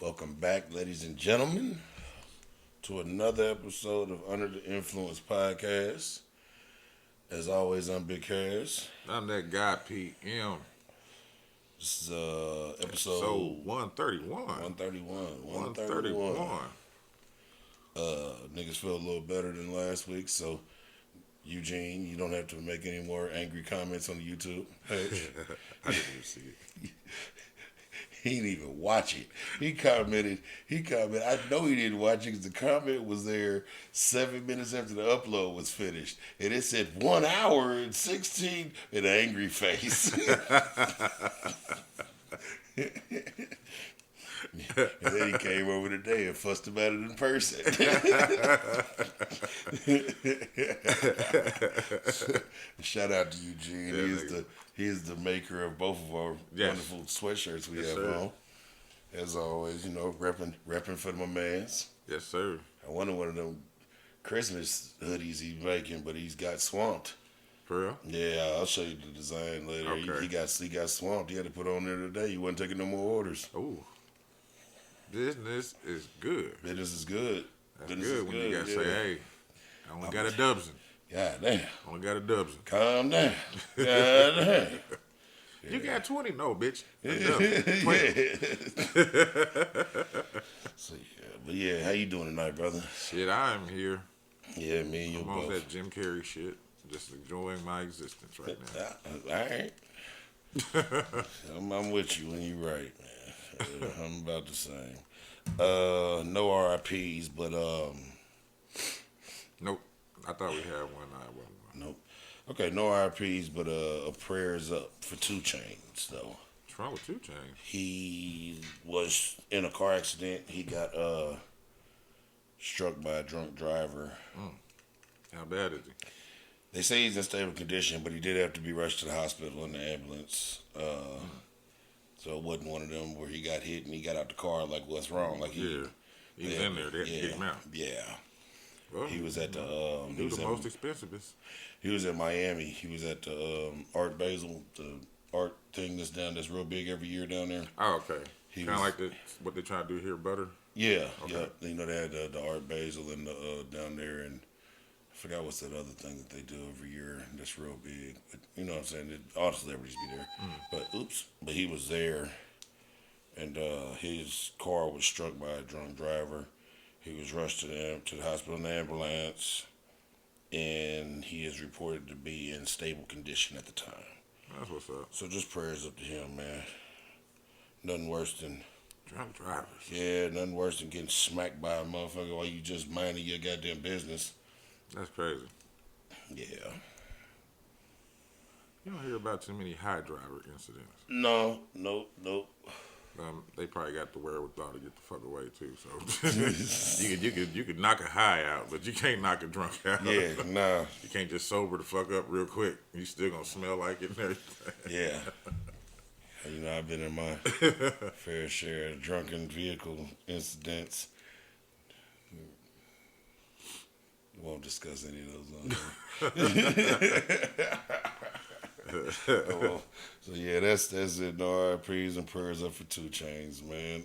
Welcome back, ladies and gentlemen, to another episode of Under the Influence podcast. As always, I'm Big Harris. I'm that guy, PM. This is So episode 131. 131. 131. Niggas feel a little better than last week, so Eugene, you don't have to make any more angry comments on the YouTube page. I didn't even see it. He didn't even watch it. He commented. I know he didn't watch it because the comment was there 7 minutes after the upload was finished. And it said 1 hour and 16 in an angry face. And then he came over today and fussed about it in person. Shout out to Eugene. Yeah, he is the maker of both of our wonderful sweatshirts we have sir. on. As always, repping for my mans. Yes, sir. I wanted one of them Christmas hoodies he's making, but he's got swamped. For real? Yeah, I'll show you the design later. Okay. He got swamped. He had to put on there today. He wasn't taking no more orders. Ooh. Business is good. Business is good. That's Business good is when you got to yeah. say, hey, I only got a dozen. God damn. Only got a dozen. Calm down. God damn. You got 20? No, bitch. A Yeah. dozen. So but yeah, how you doing tonight, brother? Shit, I am here. Yeah, me and you I'm on both. that Jim Carrey shit. Just enjoying my existence right now. All right. I'm with you when you're right, man. I'm about the same. No RIPs, but Nope. I thought we had one. I wasn't one. nope. Okay, no RIPs, but a prayers up for 2 Chainz though. What's wrong with 2 Chainz? He was in a car accident. He got struck by a drunk driver. How bad is he? They say he's in stable condition, but he did have to be rushed to the hospital in the ambulance. So it wasn't one of them where he got hit and he got out the car like, what's wrong? Like He was in there. They had to get him out. Yeah. Well, He was at the he was the most expensivest. he was in Miami. He was at the Art Basel, the art thing that's real big every year down there. Oh, okay. He Kind of was- like what they try to do here, butter. Yeah, Okay. yeah. You know they had the Art Basel and down there, and I forgot what's that other thing that they do every year that's real big. But you know what I'm saying? All the celebrities be there. But he was there, and his car was struck by a drunk driver. He was rushed to the hospital in the ambulance, and he is reported to be in stable condition at the time. That's what's up. So just prayers up to him, man. Nothing worse than Drunk drivers. nothing worse than getting smacked by a motherfucker while you just minding your goddamn business. That's crazy. Yeah. You don't hear about too many high driver incidents. No, nope. They probably got the wherewithal to get the fuck away too. So you could knock a high out, but you can't knock a drunk out. Yeah, nah. You can't just sober the fuck up real quick. You still gonna smell like it and everything. Yeah. You know, I've been in my fair share of drunken vehicle incidents. Won't discuss any of those on here. Oh, so yeah, that's it. No RIPs and prayers up for 2 Chainz, man.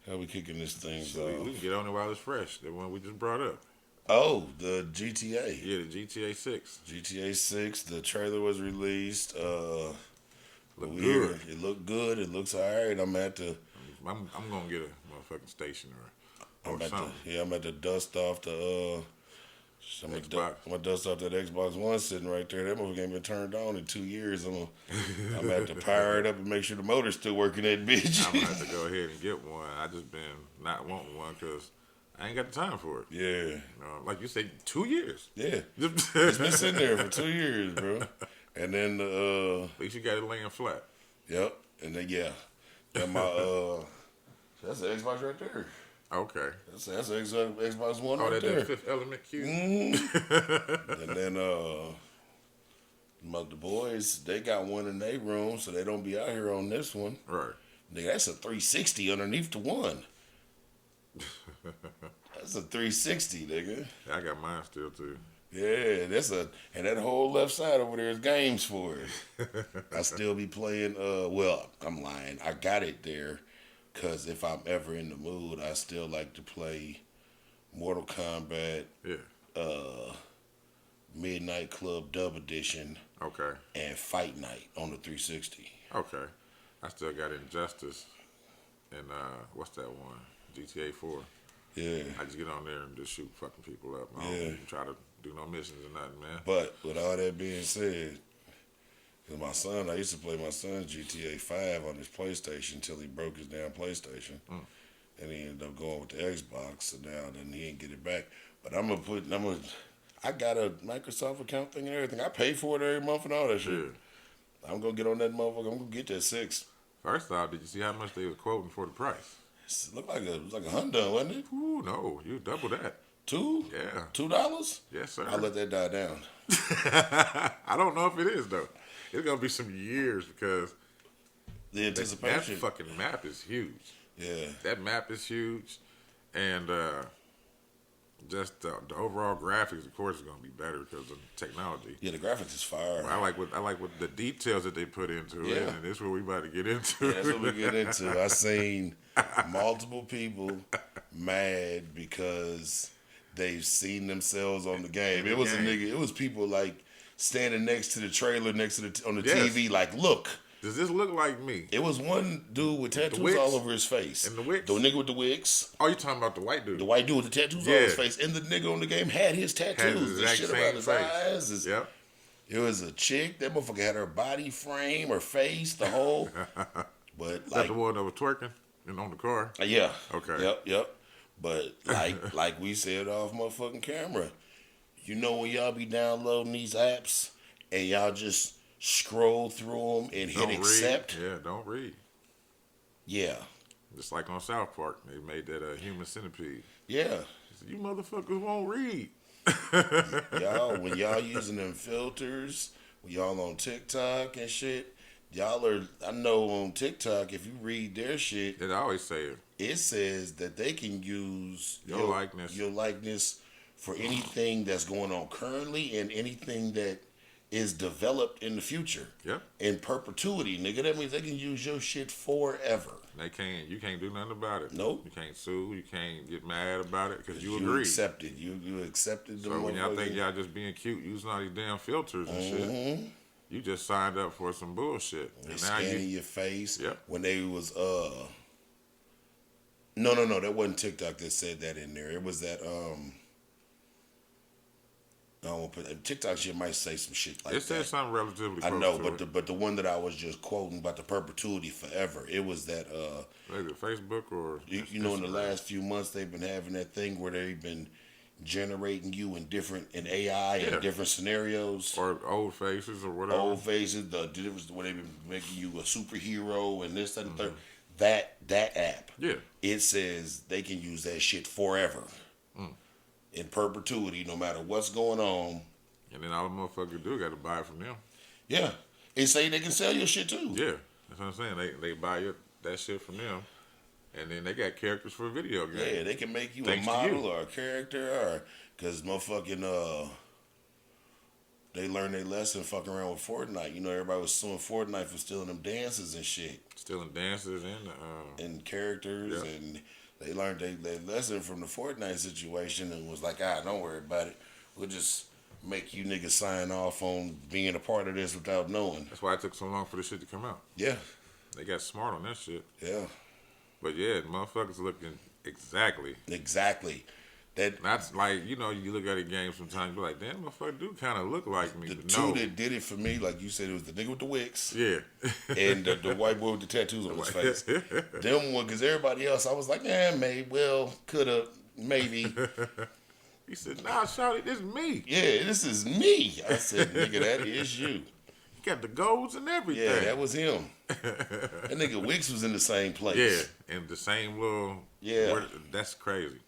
How we kicking this thing So we off? can get on it while it's fresh. The one we just brought up. Oh, the GTA. Yeah, the GTA 6. GTA 6, the trailer was released. Look It good. looked good. It looks alright. I'm I'm gonna get a motherfucking station or something. I'm at the dust off the I'm Xbox. gonna dust off that Xbox One sitting right there. That motherfucker ain't been turned on in 2 years. I'm gonna have to power it up and make sure the motor's still working. That bitch. I'm gonna have to go ahead and get one. I just been not wanting one because I ain't got the time for it. Yeah, Like you said, 2 years. yeah. It's been sitting there for 2 years, bro. And then At least you got it laying flat. yep. And then and my that's the Xbox right there. Okay. That's the Xbox One Oh, right that there. Fifth Element cue. And then the boys, they got one in their room, so they don't be out here on this one. Right. Nigga, that's a 360 underneath the one. That's a 360, nigga. I got mine still too. Yeah, and that whole left side over there is games for it. I still be playing. Well, I'm lying. I got it there Because if I'm ever in the mood, I still like to play Mortal Kombat, Yeah. Midnight Club Dub Edition, Okay. and Fight Night on the 360. Okay. I still got Injustice and what's that one? GTA 4. Yeah. I just get on there and just shoot fucking people up. I don't Yeah. even try to do no missions or nothing, man. But with all that being said, 'cause my son, I used to play my son's GTA 5 on his PlayStation until he broke his damn PlayStation. And he ended up going with the Xbox, so now then he ain't get it back. But I got a Microsoft account thing and everything. I pay for it every month and all that shit. Yeah. I'm gonna get on that motherfucker. I'm gonna get that 6. First off, did you see how much they were quoting for the price? It looked like it was like a Honda, wasn't it? Ooh, no, you double that. $2? Yeah. $2? Yes, sir. I'll let that die down. I don't know if it is though. It's gonna be some years because The that anticipation. fucking map is huge. Yeah. That map is huge, and just the overall graphics, of course, is gonna be better because of technology. Yeah, the graphics is fire. I like what the details that they put into it, Yeah. and this is what we about to get into. Yeah, that's what we get into. I seen multiple people mad because they've seen themselves on the game. It was a nigga. It was people like standing next to the trailer, next to on the Yes. TV, like, look. Does this look like me? It was one dude with tattoos wigs? all over his face. And the wigs? The nigga with the wigs. Oh, you talking about the white dude? The white dude with the tattoos all over his Yeah. face. And the nigga on the game had his tattoos. Had his The exact shit same around his face. eyes. Yep. It was a chick. That motherfucker had her body frame, her face, the whole. But That's like, the one that was twerking and on the car. yeah. Okay. Yep. But like we said off motherfucking camera, you know when y'all be downloading these apps and y'all just scroll through them and hit Don't accept. read. Yeah, don't read. Yeah. Just like on South Park, they made that human centipede. Yeah. You motherfuckers won't read. Y'all, when y'all using them filters, when y'all on TikTok and shit, I know on TikTok, if you read their shit, I always say it. it says that they can use Your likeness. your likeness for anything that's going on currently and anything that is developed in the future. Yep. In perpetuity, nigga. That means they can use your shit forever. You can't do nothing about it. Nope. You can't sue. You can't get mad about it because you You agreed. accepted. You accepted the So when y'all think motherfucking- y'all just being cute using all these damn filters and shit, Mhm. you just signed up for some bullshit. They And now scanning your face. Yep. When they was no, that wasn't TikTok that said that in there. It was that I don't want to put TikTok shit might say some shit like it that. said something relatively I close know, to it. but the one that I was just quoting about the perpetuity forever, it was that Maybe Facebook or you know in the Instagram. last few months they've been having that thing where they've been generating you in AI Yeah. and different scenarios. or old faces or whatever. Old faces, the difference where they've been making you a superhero and this, that, and third. Mm-hmm. That app, Yeah. it says they can use that shit forever, in perpetuity, no matter what's going on. And then all the motherfuckers do got to buy it from them. Yeah, it say they can sell your shit too. Yeah, that's what I'm saying. They buy that shit from them, and then they got characters for video games. Yeah, they can make you Thanks a to model you. or a character, or because motherfucking they learned their lesson fucking around with Fortnite. You know, everybody was suing Fortnite for stealing them dances and shit Stealing dancers and and characters, Yeah. and they learned their lesson from the Fortnite situation and was like, don't worry about it. We'll just make you niggas sign off on being a part of this without knowing. that's why it took so long for this shit to come out. Yeah, They got smart on that shit. yeah, But yeah, motherfuckers looking exactly. exactly. That That's like, you look at a game sometimes, you be like, damn, motherfucker do kind of look like me. the But two no. that did it for me, like you said, it was the nigga with the wigs. Yeah. And the white boy with the tattoos on his face. Them one, because everybody else, I was like, maybe, well, coulda, maybe. He said, nah, shawty, this is me. Yeah, this is me. I said, nigga, that is you. He got the golds and everything. Yeah, that was him. That nigga Wicks was in the same place. Yeah, and the same little. Yeah. That's crazy.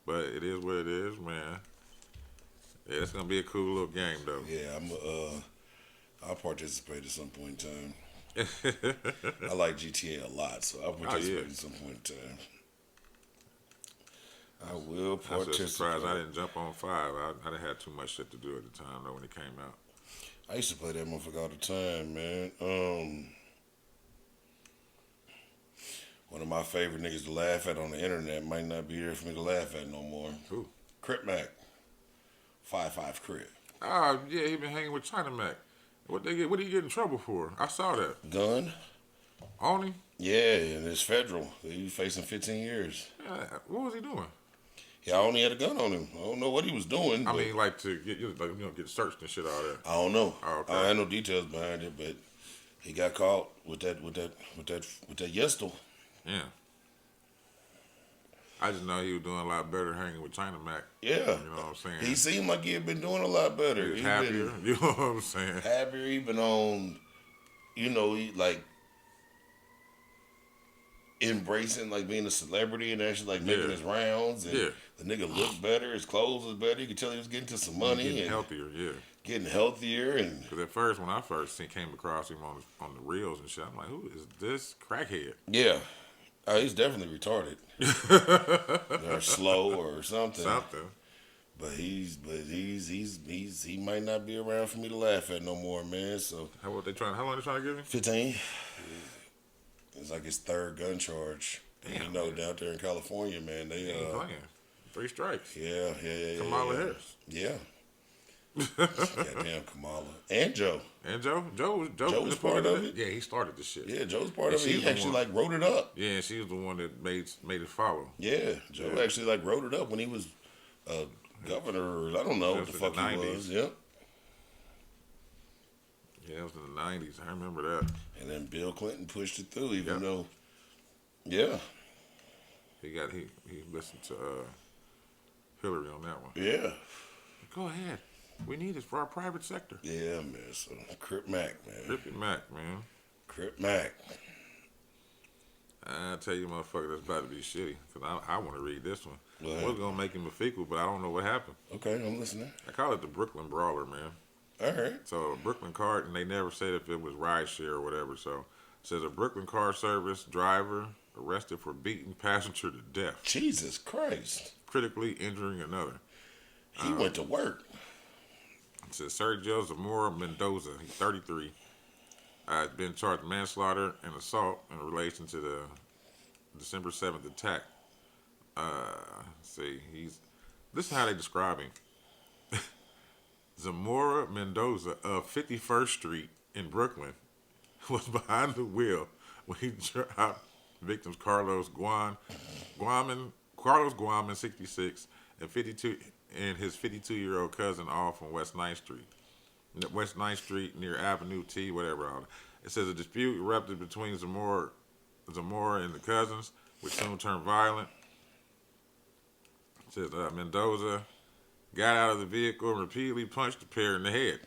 But it is what it is, man. Yeah, it's gonna be a cool little game though. Yeah, I'll participate at some point in time. I like GTA a lot, so I'll participate at some point in time. I will I'm participate. just surprised I didn't jump on 5. I done had too much shit to do at the time though when it came out. I used to play that motherfucker all the time, man. One of my favorite niggas to laugh at on the internet might not be there for me to laugh at no more. Who? Crip Mac. 5'5" Crip. Ah, yeah, he been hanging with China Mac. What they get? What did he get in trouble for? I saw that. Gun? On him? Yeah, and it's federal. He facing 15 years. Yeah, what was he doing? Yeah, I only had a gun on him. I don't know what he was doing. I mean, like to get get searched and shit all that. I don't know. Oh, okay. I don't have no details behind it, but he got caught with that Yestel. Yeah. I just know he was doing a lot better hanging with China Mac. Yeah. You know what I'm saying? He seemed like he had been doing a lot better. He was He happier. been You know what I'm saying? happier. He been on, he like embracing like being a celebrity and actually like making Yeah. his rounds. And Yeah. the nigga looked better. His clothes was better. You could tell he was getting to some money Getting and healthier, yeah. getting healthier. And Because at first, when I came across him on the reels and shit, I'm like, who is this crackhead? yeah, he's definitely retarded or slow or something. Something. But he might not be around for me to laugh at no more, man. So How long they trying to give him? 15. It's like his third gun charge. Damn, Down there in California, man, they He ain't playing. 3 strikes. yeah. Kamala Harris. Yeah. Goddamn Kamala. And Joe. And Joe was part of it? Yeah, he started the shit. Yeah, Joe's part And of it. she's He the actually one- like wrote it up. Yeah, and she was the one that made it follow. Yeah. Joe Yeah. actually like wrote it up when he was governor, or I don't know what the That's in fuck the he 90s. was. Yep. Yeah, it was in the 90s. I remember that. And then Bill Clinton pushed it through, even Yep. though, yeah, He listened to Hillary on that one. yeah, Go ahead. We need it for our private sector. yeah, man. So Crip Mac, man, Crip Mac, man. Crip Mac. I tell you, motherfucker, that's about to be shitty. Because I want to read this one. Go I ahead. was going to make him a fecal, but I don't know what happened. Okay, I'm listening. I call it the Brooklyn Brawler, man. All right. So, a Brooklyn car, and they never said if it was rideshare or whatever. So, it says a Brooklyn car service driver arrested for beating passenger to death, Jesus Christ, critically injuring another. he went to work. It says Sergio Zamora Mendoza, he's 33, has been charged with manslaughter and assault in relation to the December 7th attack. This is how they describe him. Zamora Mendoza of 51st Street in Brooklyn was behind the wheel when he dropped victims Carlos Guaman, 66, and his 52-year-old cousin off on West 9th Street near Avenue T, whatever. It says a dispute erupted between Zamora and the cousins, which soon turned violent. It says Mendoza got out of the vehicle and repeatedly punched the pair in the head,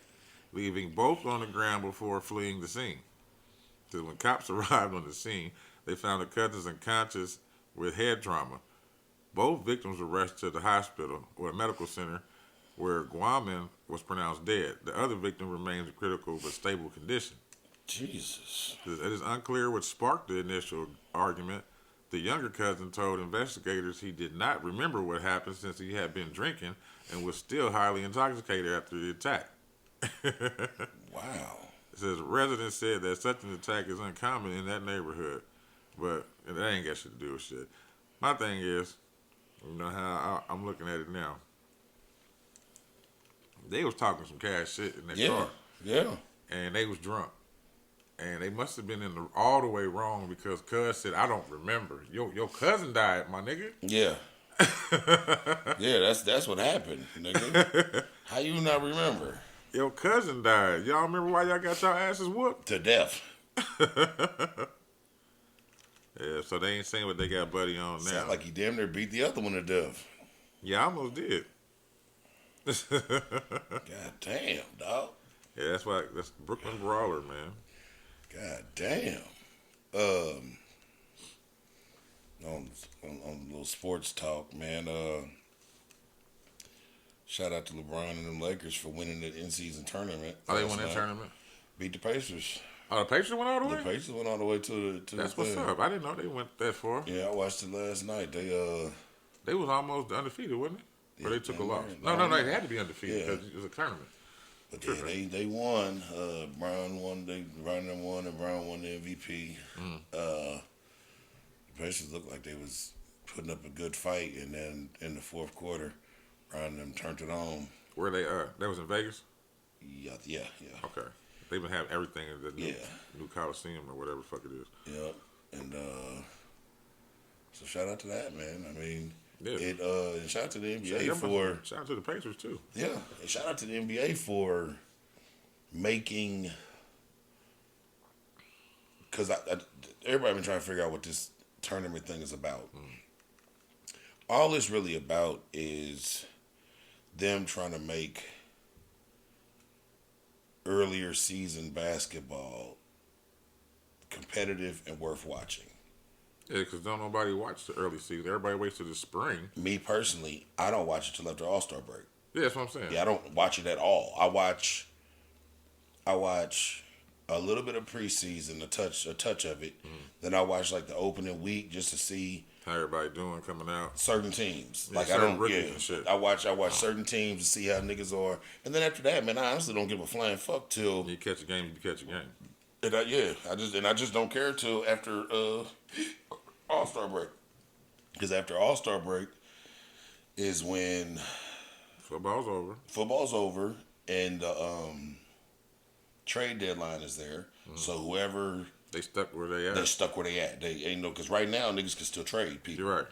leaving both on the ground before fleeing the scene. Because when cops arrived on the scene, they found the cousins unconscious with head trauma. Both victims were rushed to the hospital or a medical center where Guaman was pronounced dead. The other victim remains in critical but stable condition. Jesus. It is unclear what sparked the initial argument. The younger cousin told investigators he did not remember what happened since he had been drinking and was still highly intoxicated after the attack. Wow. It says residents said that such an attack is uncommon in that neighborhood, but that ain't got shit to do with shit. My thing is, you know how I'm looking at it now. They was talking some cash shit in their car, Yeah. and they was drunk. And they must have been all the way wrong because Cuz said, I don't remember. Your cousin died, my nigga. Yeah. Yeah, that's what happened, nigga. How you not remember? Your cousin died. Y'all remember why y'all got y'all asses whooped? To death. Yeah, so they ain't saying what they got Buddy on now. Sound like he damn near beat the other one to death. Yeah, I almost did. God damn, dog. Yeah, that's Brooklyn Brawler, man. God damn. On a little sports talk, man. Shout out to LeBron and them Lakers for winning the in-season tournament. Oh, they last won that night. tournament? Beat the Pacers. Oh, the Pacers went all the way? The Pacers went all the way to the That's the what's thing. up. I didn't know they went that far. Yeah, I watched it last night. They was almost undefeated, wasn't it? Or they took a Yeah, loss? man. No, they had to be undefeated Yeah. because it was a tournament. But yeah, they won. Brown won. Brown won, and Brown won the MVP. the Pacers looked like they was putting up a good fight, and then in the fourth quarter, Ron and them turned it on. Where they that was in Vegas. Yeah. Okay, they even have everything in the new Coliseum or whatever the fuck it is. Yep. And so shout out to that, man. I mean, Yeah. and shout out to the NBA shout out to the Pacers too. yeah, and shout out to the NBA for making, because everybody been trying to figure out what this tournament thing is about. All it's really about is them trying to make earlier season basketball competitive and worth watching. Yeah, because don't nobody watch the early season. Everybody waits till the spring. Me personally, I don't watch it till after All-Star break. Yeah, that's what I'm saying. Yeah, I don't watch it at all. I watch a little bit of preseason, a touch of it. Then I watch like the opening week just to see How everybody doing coming out. certain teams. Yeah, Like I certain don't, rookies and shit. I watch certain teams to see how niggas are, and then after that, man, I honestly don't give a flying fuck till. You catch a game, you catch a game. And I just don't care till after All-Star break, because after All-Star break is when Football's over. and the trade deadline is there. So whoever They stuck where they at. they stuck where they at, they ain't no, because right now niggas can still trade people. You're right.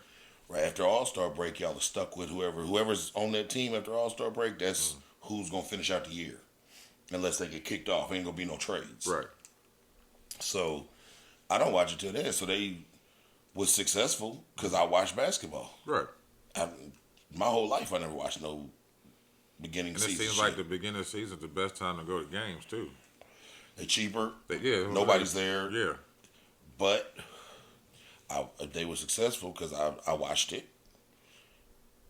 Right after All-Star break, y'all are stuck with whoever's on that team after All-Star break. That's who's gonna finish out the year, unless they get kicked off. Ain't gonna be no trades. Right. So I don't watch it till then. So they was successful because I watched basketball. Right. My whole life I never watched no beginning And it season. seems like the beginning of the season is the best time to go to games too. They're cheaper. Nobody's there. Yeah. But they were successful because I watched it,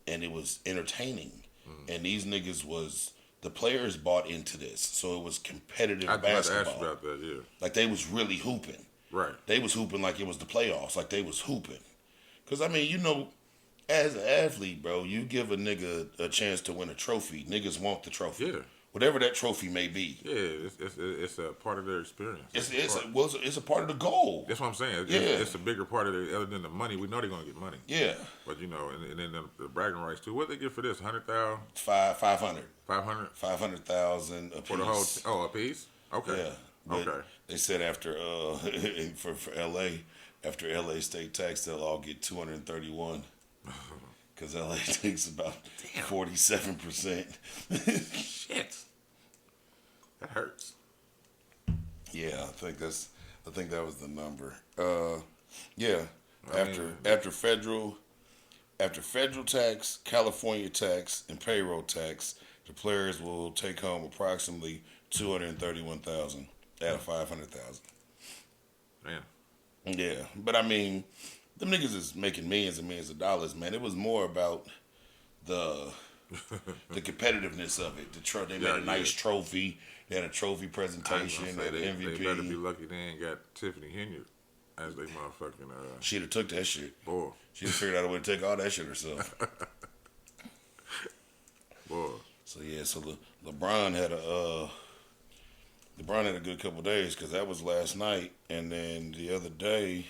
and it was entertaining. And these niggas the players bought into this, so it was competitive I tried to ask basketball. you about that. Yeah. Like they was really hooping. Right. They was hooping like it was the playoffs. Like they was hooping. Because I mean, as an athlete, bro, you give a nigga a chance to win a trophy. Niggas want the trophy. Yeah. Whatever that trophy may be. Yeah. It's a part of their experience. It's a part of the goal. That's what I'm saying. Yeah. It's a bigger part of it other than the money. We know they're gonna get money. Yeah. But and then the bragging rights too. What they get for this? 100,000, 500. 500 500,000 a piece. for the whole a piece. Okay. Yeah. But Okay. They said after for LA, after LA state tax, they'll all get 231. Because LA takes about 47%. Shit. That hurts. Yeah, I think that was the number. Yeah. I After federal tax, California tax, and payroll tax, the players will take home approximately 231,000 out of 500,000. Man. Yeah, but I mean, them niggas is making millions and millions of dollars, man. It was more about the competitiveness of it. They made a nice trophy. They had a trophy presentation. They had an MVP. They better be lucky they ain't got Tiffany Henyard as they motherfucking. She'd have took that shit. Boy. She'd have figured out a way to take all that shit herself. Boy. So yeah, LeBron had a good couple days because that was last night, and then the other day,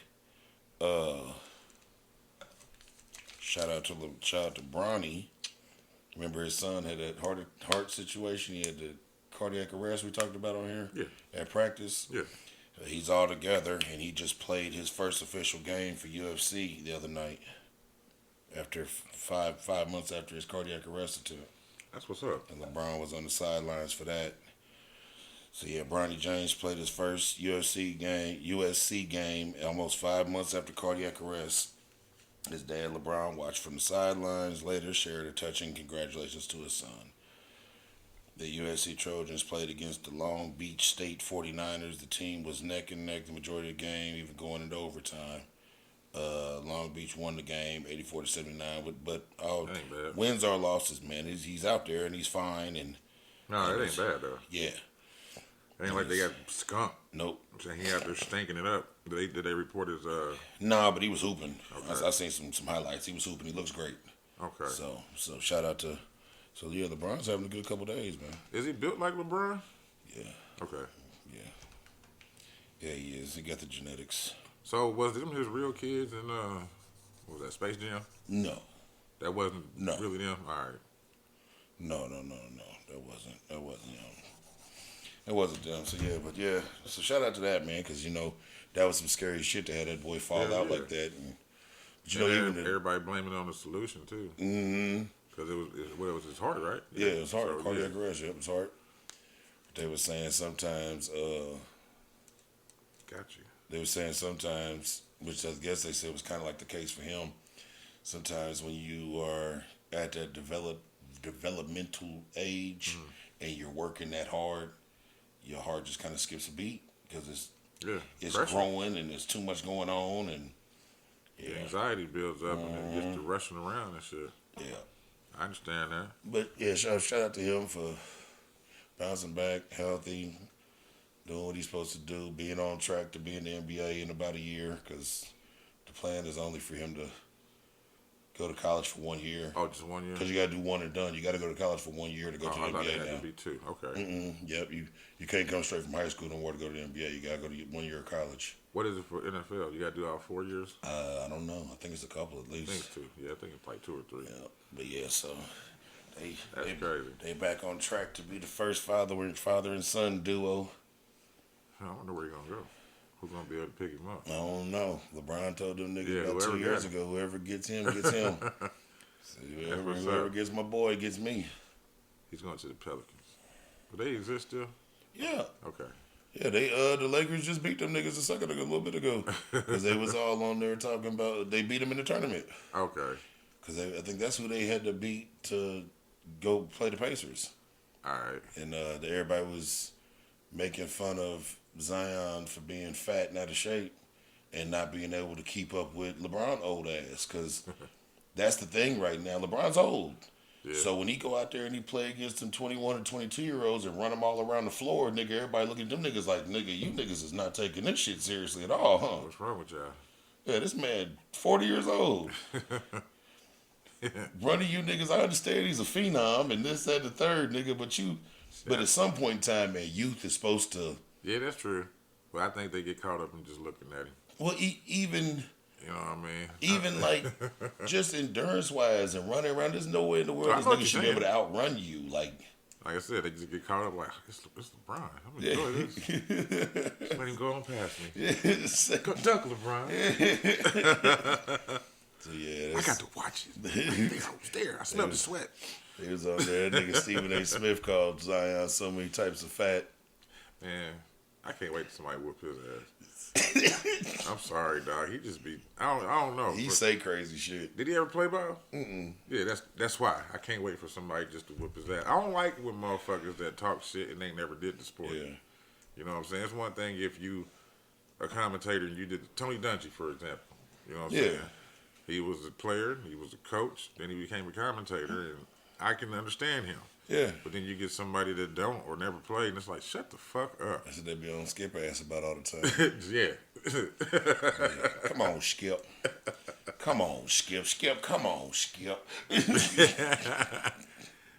shout out to Bronny. Remember his son had that heart situation. He had the cardiac arrest we talked about on here. Yeah. At practice. Yeah. He's all together, and he just played his first official game for UFC the other night. After 5 months after his cardiac arrest attempt. That's what's up. And LeBron was on the sidelines for that. So yeah, Bronny James played his first USC game almost 5 months after cardiac arrest. His dad, LeBron, watched from the sidelines, later shared a touching congratulations to his son. The USC Trojans played against the Long Beach State 49ers. The team was neck and neck the majority of the game, even going into overtime. Long Beach won the game 84-79, but wins or losses, man. He's out there and he's fine. And no, it ain't bad though. Yeah. It ain't like they got skunk. Nope. So he out there stinking it up. Did they report his? Nah, but he was hooping. Okay. I seen some highlights. He was hooping. He looks great. Okay. So shout out to. So yeah, LeBron's having a good couple days, man. Is he built like LeBron? Yeah. Okay. Yeah, he is. He got the genetics. So was them his real kids in what was that Space Jam? No, That wasn't No. really them. All right. no, no, no, no. That wasn't him. It wasn't them. So yeah, but yeah. So shout out to that man, because that was some scary shit to have that boy fall Yeah, out yeah. like that. And, but And even the, everybody blaming it on the solution too, mm-hmm. because it was his heart, right? Yeah, it was hard. So, Cardiac yeah. arrest. Yep, it was hard. They were saying sometimes. Got you. They were saying sometimes, which I guess they said was kind of like the case for him. Sometimes when you are at that developmental age and you're working that hard, your heart just kind of skips a beat because Yeah. it's Pressure. growing and there's too much going on and The yeah, anxiety builds up and then gets to rushing around and shit. yeah. I understand that. But yeah, shout out to him for bouncing back, healthy, doing what he's supposed to do, being on track to be in the NBA in about a year. Because the plan is only for him to go to college for 1 year. Oh, just 1 year? Because you got to do one and done. You got to go to college for 1 year to go Oh, to I the thought it NBA had now. to be 2. Okay. Yep, you can't come straight from high school no more to go to the NBA. You got to go to 1 year of college. What is it for NFL? You got to do all 4 years? I don't know. I think it's a couple at I think least. it's 2. Yeah, I think it's like 2 or 3. Yeah, but yeah, so That's they crazy. they back on track to be the first father and son duo. I wonder where you're going to go. Who's going to be able to pick him up? I don't know. LeBron told them niggas Yeah, about whoever 2 years got ago, whoever gets him, gets him. So whoever, what's whoever up. gets my boy gets me. He's going to the Pelicans. Do they exist still? Yeah. Okay. Yeah, the Lakers just beat them niggas a little bit ago. Because they was all on there talking about, they beat them in the tournament. Okay. Because I think that's who they had to beat to go play the Pacers. All right. And everybody was making fun of Zion for being fat and out of shape and not being able to keep up with LeBron old ass. Because that's the thing right now. LeBron's old. Yeah. So when he go out there and he play against them 21 and 22-year-olds and run them all around the floor, nigga, everybody look at them niggas like, nigga, you niggas is not taking this shit seriously at all, huh? What's wrong with y'all? Yeah, this man, 40 years old. Running you niggas, I understand he's a phenom and this, that, and the third, nigga, but at some point in time, man, youth is supposed to, Yeah, that's true. But I think they get caught up in just looking at him. well, even You know what I mean? even like just endurance wise and running around, there's no way in the world I this know what nigga you're should be able saying. to outrun you. Like, Like I said, they just get caught up like, it's LeBron. I'm enjoy this. Just let him go on past me. so Go dunk, LeBron. yeah, I got to watch it. I think I was there. I smelled the sweat. he was on there. That nigga Stephen A. Smith called Zion so many types of fat. Man, I can't wait till somebody whoop his ass. I'm sorry, dog. He just be, I don't know. He say crazy shit. Did he ever play ball? Mm-mm. Yeah, that's why. I can't wait for somebody just to whoop his ass. I don't like when motherfuckers that talk shit and they never did the sport. Yeah. You know what I'm saying? It's one thing if you a commentator and you did Tony Dungy, for example. You know what I'm Yeah. saying? He was a player, he was a coach, then he became a commentator, and I can understand him. Yeah. But then you get somebody that don't or never played, and it's like, shut the fuck up. That's what they be on Skip ass about all the time. Yeah. Come on, Skip. Come on, Skip. Skip, come on, Skip.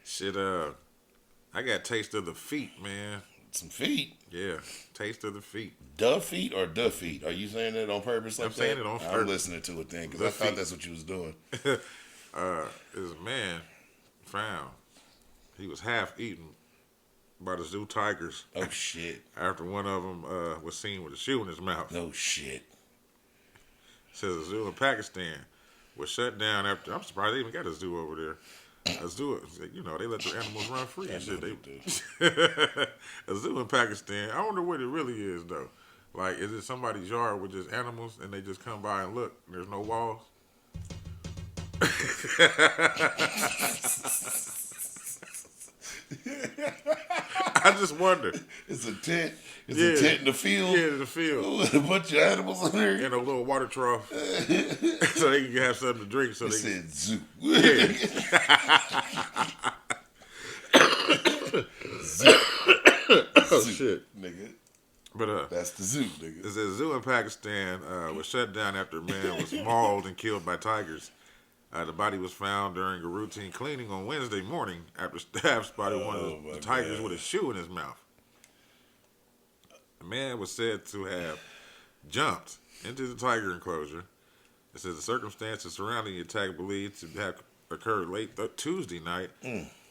Shit, I got taste of the feet, man. Some feet. Yeah, taste of the feet. Duh feet or duh feet? Are you saying that on purpose like I'm that? saying it on I'm purpose. listening to it then because The I thought feet. that's what you was doing. There's a man found. He was half eaten by the zoo tigers Oh, shit. after one of them was seen with a shoe in his mouth. No shit. Says a zoo in Pakistan was shut down after. I'm surprised they even got a zoo over there. A zoo, you know, they let the animals run free and shit. A zoo in Pakistan. I wonder what it really is though. Like, is it somebody's yard with just animals and they just come by and look? And there's no walls. I just wonder. It's a tent. It's Yeah. a tent in the field. Yeah, in the field. With a bunch of animals in there. In a little water trough. So they can have something to drink. So It they said zoo. Oh, shit. Nigga. But That's the zoo, nigga. it says zoo in Pakistan was shut down after a man was mauled and killed by tigers. The body was found during a routine cleaning on Wednesday morning after staff spotted one Oh, of my the tigers God. with a shoe in his mouth. The man was said to have jumped into the tiger enclosure. It says the circumstances surrounding the attack believed to have occurred late Tuesday night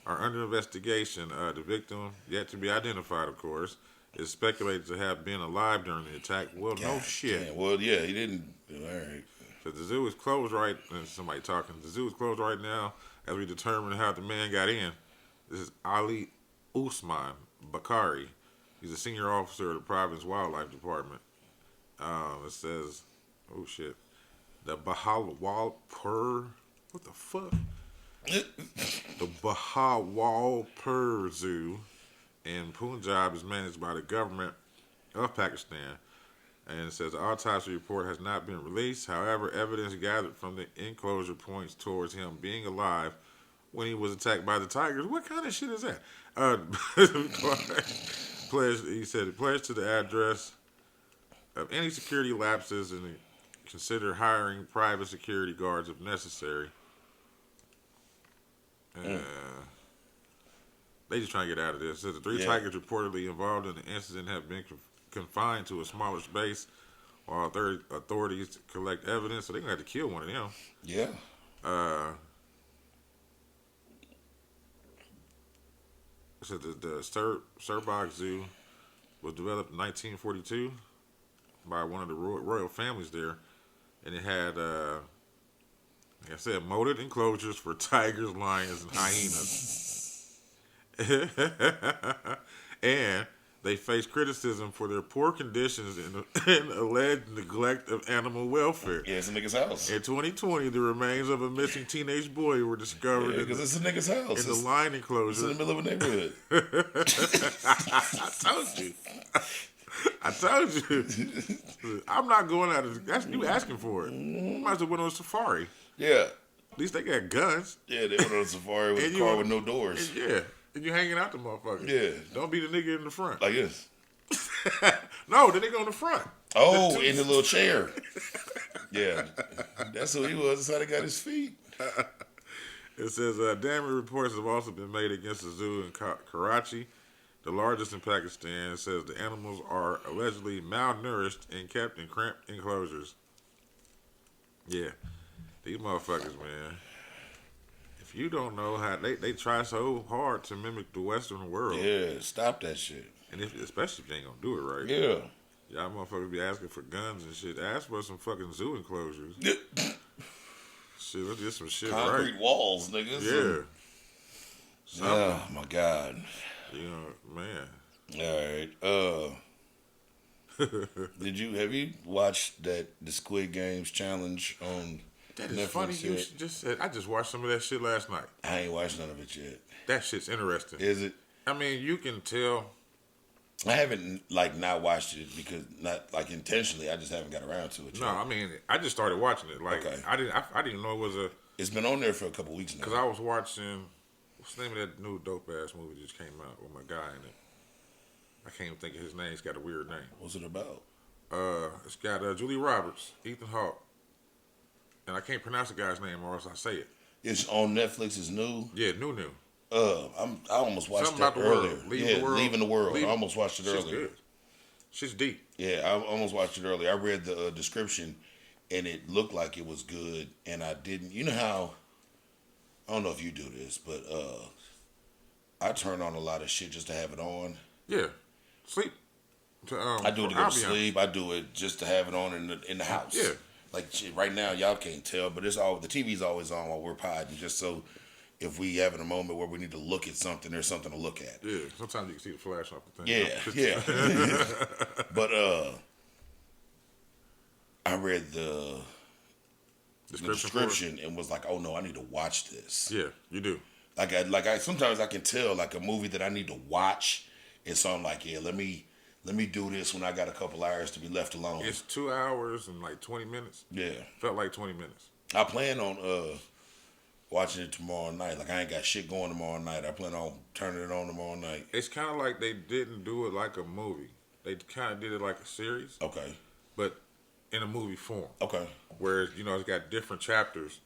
are under investigation. The victim, yet to be identified, of course, is speculated to have been alive during the attack. Well, no shit. Damn. Well, yeah, he didn't. All right. So the zoo is closed right. Somebody talking. The zoo is closed right now as we determine how the man got in. This is Ali Usman Bakari. He's a senior officer of the province wildlife department. It says, oh shit, the Bahawalpur. What the fuck? The Bahawalpur Zoo in Punjab is managed by the government of Pakistan. And it says the autopsy report has not been released. However, evidence gathered from the enclosure points towards him being alive when he was attacked by the tigers. What kind of shit is that? He said it pledged to the address of any security lapses and consider hiring private security guards if necessary. They just trying to get out of this. It says the three tigers reportedly involved in the incident have been confined to a smaller space while authorities collect evidence. So they're going to have to kill one of them. Yeah. It says the Serbog Zoo was developed in 1942 by one of the royal families there. And it had, like I said, molded enclosures for tigers, lions, and hyenas. And they face criticism for their poor conditions and alleged neglect of animal welfare. Yeah, it's a nigga's house. In 2020, the remains of a missing teenage boy were discovered because it's a nigga's house. In the lion enclosure. It's in the middle of a neighborhood. I told you. I'm not going out of that's you asking for it. Might as well went on a safari. Yeah. At least they got guns. Yeah, they went on a safari with a car with no doors. And you hanging out the motherfucker. Yeah. Don't be the nigga in the front. Like this. No, the nigga on the front. Oh, in the little chair. Yeah. That's who he was. That's how they got his feet. It says, damning reports have also been made against the zoo in Karachi, the largest in Pakistan. It says the animals are allegedly malnourished and kept in cramped enclosures. Yeah. These motherfuckers, man. If you don't know how they try so hard to mimic the Western world. Yeah, stop that shit. And especially if you ain't gonna do it right. Yeah. Y'all motherfuckers be asking for guns and shit. Ask for some fucking zoo enclosures. Shit, let's get some shit Concrete right. walls, niggas. Yeah. Oh my God. You know, man. All right. Have you watched the Squid Games challenge on That is Netflix funny yet? you just said. I just watched some of that shit last night. I ain't watched none of it yet. That shit's interesting. Is it? I mean, you can tell. I haven't not watched it because not intentionally. I just haven't got around to it yet. No, I mean, I just started watching it. Like, Okay. I didn't know it was a. It's been on there for a couple weeks now. Because I was watching. What's the name of that new dope ass movie that just came out with my guy in it? I can't even think of his name. He's got a weird name. What's it about? It's got Julie Roberts, Ethan Hawke, and I can't pronounce the guy's name or else I say it. It's on Netflix. It's new. Yeah, new. I almost watched Something that about the earlier. world. Leaving the world. I almost watched it Shit's earlier. good. Shit's deep. Yeah, I almost watched it earlier. I read the description, and it looked like it was good, and I didn't. You know how? I don't know if you do this, but I turn on a lot of shit just to have it on. Yeah, sleep. I do it to go to sleep. I do it just to have it on in the house. Yeah. Like shit, right now, y'all can't tell, but the TV's always on while we're podding, just so if we having a moment where we need to look at something, there's something to look at. Yeah, sometimes you can see the flash off the thing. Yeah. But I read the description and was like, oh no, I need to watch this. Yeah, you do. Like I sometimes I can tell like a movie that I need to watch, and so I'm like, yeah, let me do this when I got a couple hours to be left alone. It's 2 hours and like 20 minutes. Yeah. Felt like 20 minutes. I plan on watching it tomorrow night. Like I ain't got shit going tomorrow night. I plan on turning it on tomorrow night. It's kind of like they didn't do it like a movie. They kind of did it like a series. Okay. But in a movie form. Okay. Whereas, it's got different chapters,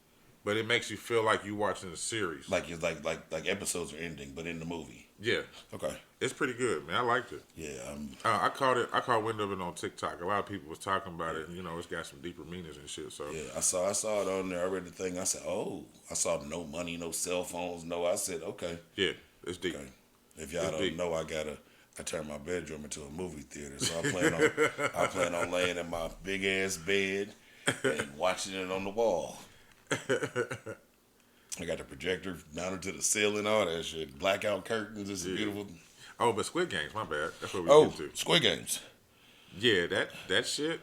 but it makes you feel like you watching a series. Like it's like episodes are ending, but in the movie. Yeah, Okay. it's pretty good, man. I liked it. Yeah. I caught it. I caught wind of it on TikTok. A lot of people was talking about it. And, it's got some deeper meanings and shit. So Yeah. I saw it on there. I read the thing. I said, oh, I saw no money, no cell phones, no. I said, okay. yeah, it's deep. Okay. If y'all It's don't deep. know, I turned my bedroom into a movie theater. So I plan on laying in my big ass bed and watching it on the wall. I got the projector mounted to the ceiling, all that shit. Blackout curtains. It's beautiful. Oh, but Squid Games, my bad. That's what we Oh, get to. Squid Games. Yeah, that shit,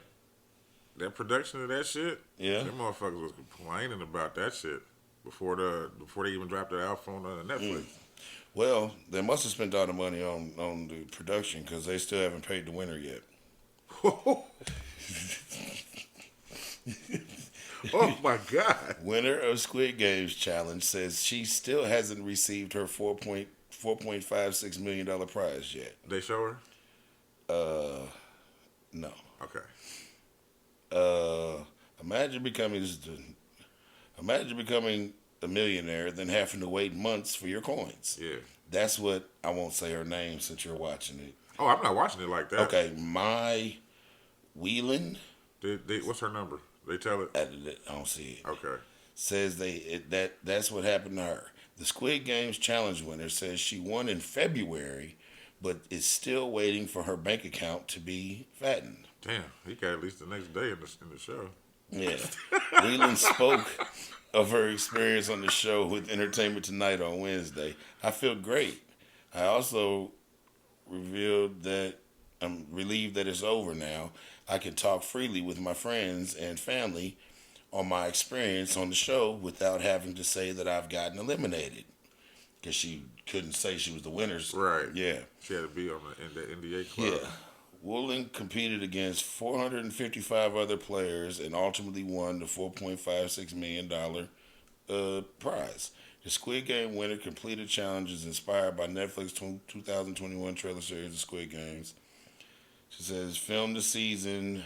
that production of that shit. Yeah. Them motherfuckers was complaining about that shit before they even dropped it out on Netflix. Well, they must have spent all the money on the production because they still haven't paid the winner yet. Oh my God! Winner of Squid Games challenge says she still hasn't received her $4.56 million prize yet. They show her. No. Okay. Imagine becoming a millionaire, then having to wait months for your coins. Yeah. That's what I won't say her name since you're watching it. Oh, I'm not watching it like that. Okay, my Whelan. What's her number? They tell it. I don't see it. Okay. Says that's what happened to her. The Squid Games challenge winner says she won in February, but is still waiting for her bank account to be fattened. Damn, he got at least the next day in the show. Yeah. Whelan spoke of her experience on the show with Entertainment Tonight on Wednesday. I feel great. I also revealed that I'm relieved that it's over now. I can talk freely with my friends and family on my experience on the show without having to say that I've gotten eliminated. Because she couldn't say she was the winner. Right. Yeah. She had to be on the NDA club. Yeah. Woolen competed against 455 other players and ultimately won the $4.56 million prize. The Squid Game winner completed challenges inspired by Netflix 2021 trailer series The Squid Games. She says, filmed the season.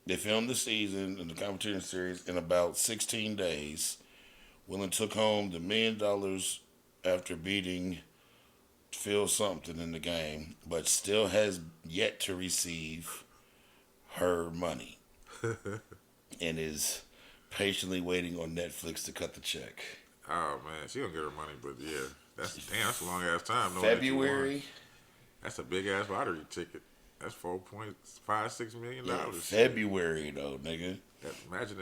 They filmed the season in the competition series in about 16 days. Woolen took home the $1 million after beating Phil something in the game, but still has yet to receive her money and is patiently waiting on Netflix to cut the check. Oh man, she gonna get her money, but yeah, that's a long ass time. knowing that you won. February. That's a big ass lottery ticket. That's $4.56 million. Yeah, February though, nigga. Imagine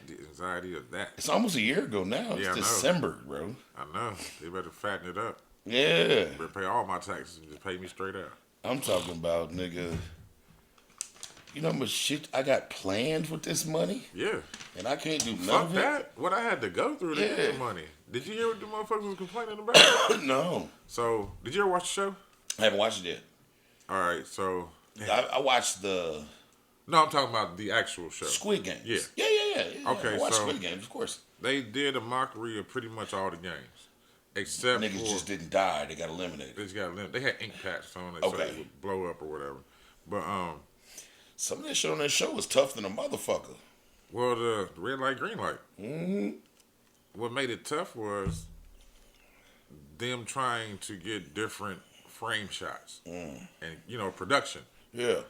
the anxiety of that. It's almost a year ago now. It's Yeah, I know. December, bro. I know. They better fatten it up. Yeah. Better pay all my taxes and just pay me straight out. I'm talking about, nigga. You know how much shit I got planned with this money? Yeah. And I can't do none Fuck of it? that. What I had to go through to get Yeah. the money. Did you hear what the motherfuckers was complaining about? No. So, did you ever watch the show? I haven't watched it yet. All right, so. I watched the No, I'm talking about the actual show. Squid Games. Yeah. Yeah. Okay, I watched so- Squid Games, of course. They did a mockery of pretty much all the games. Except Niggas for. just didn't die. They got eliminated. They just got limit. They had ink patches on it so Okay. it would blow up or whatever. But, Some of that shit on that show was tough than a motherfucker. well, the red light, green light. Mm-hmm. What made it tough was them trying to get different frame shots and production. Yeah.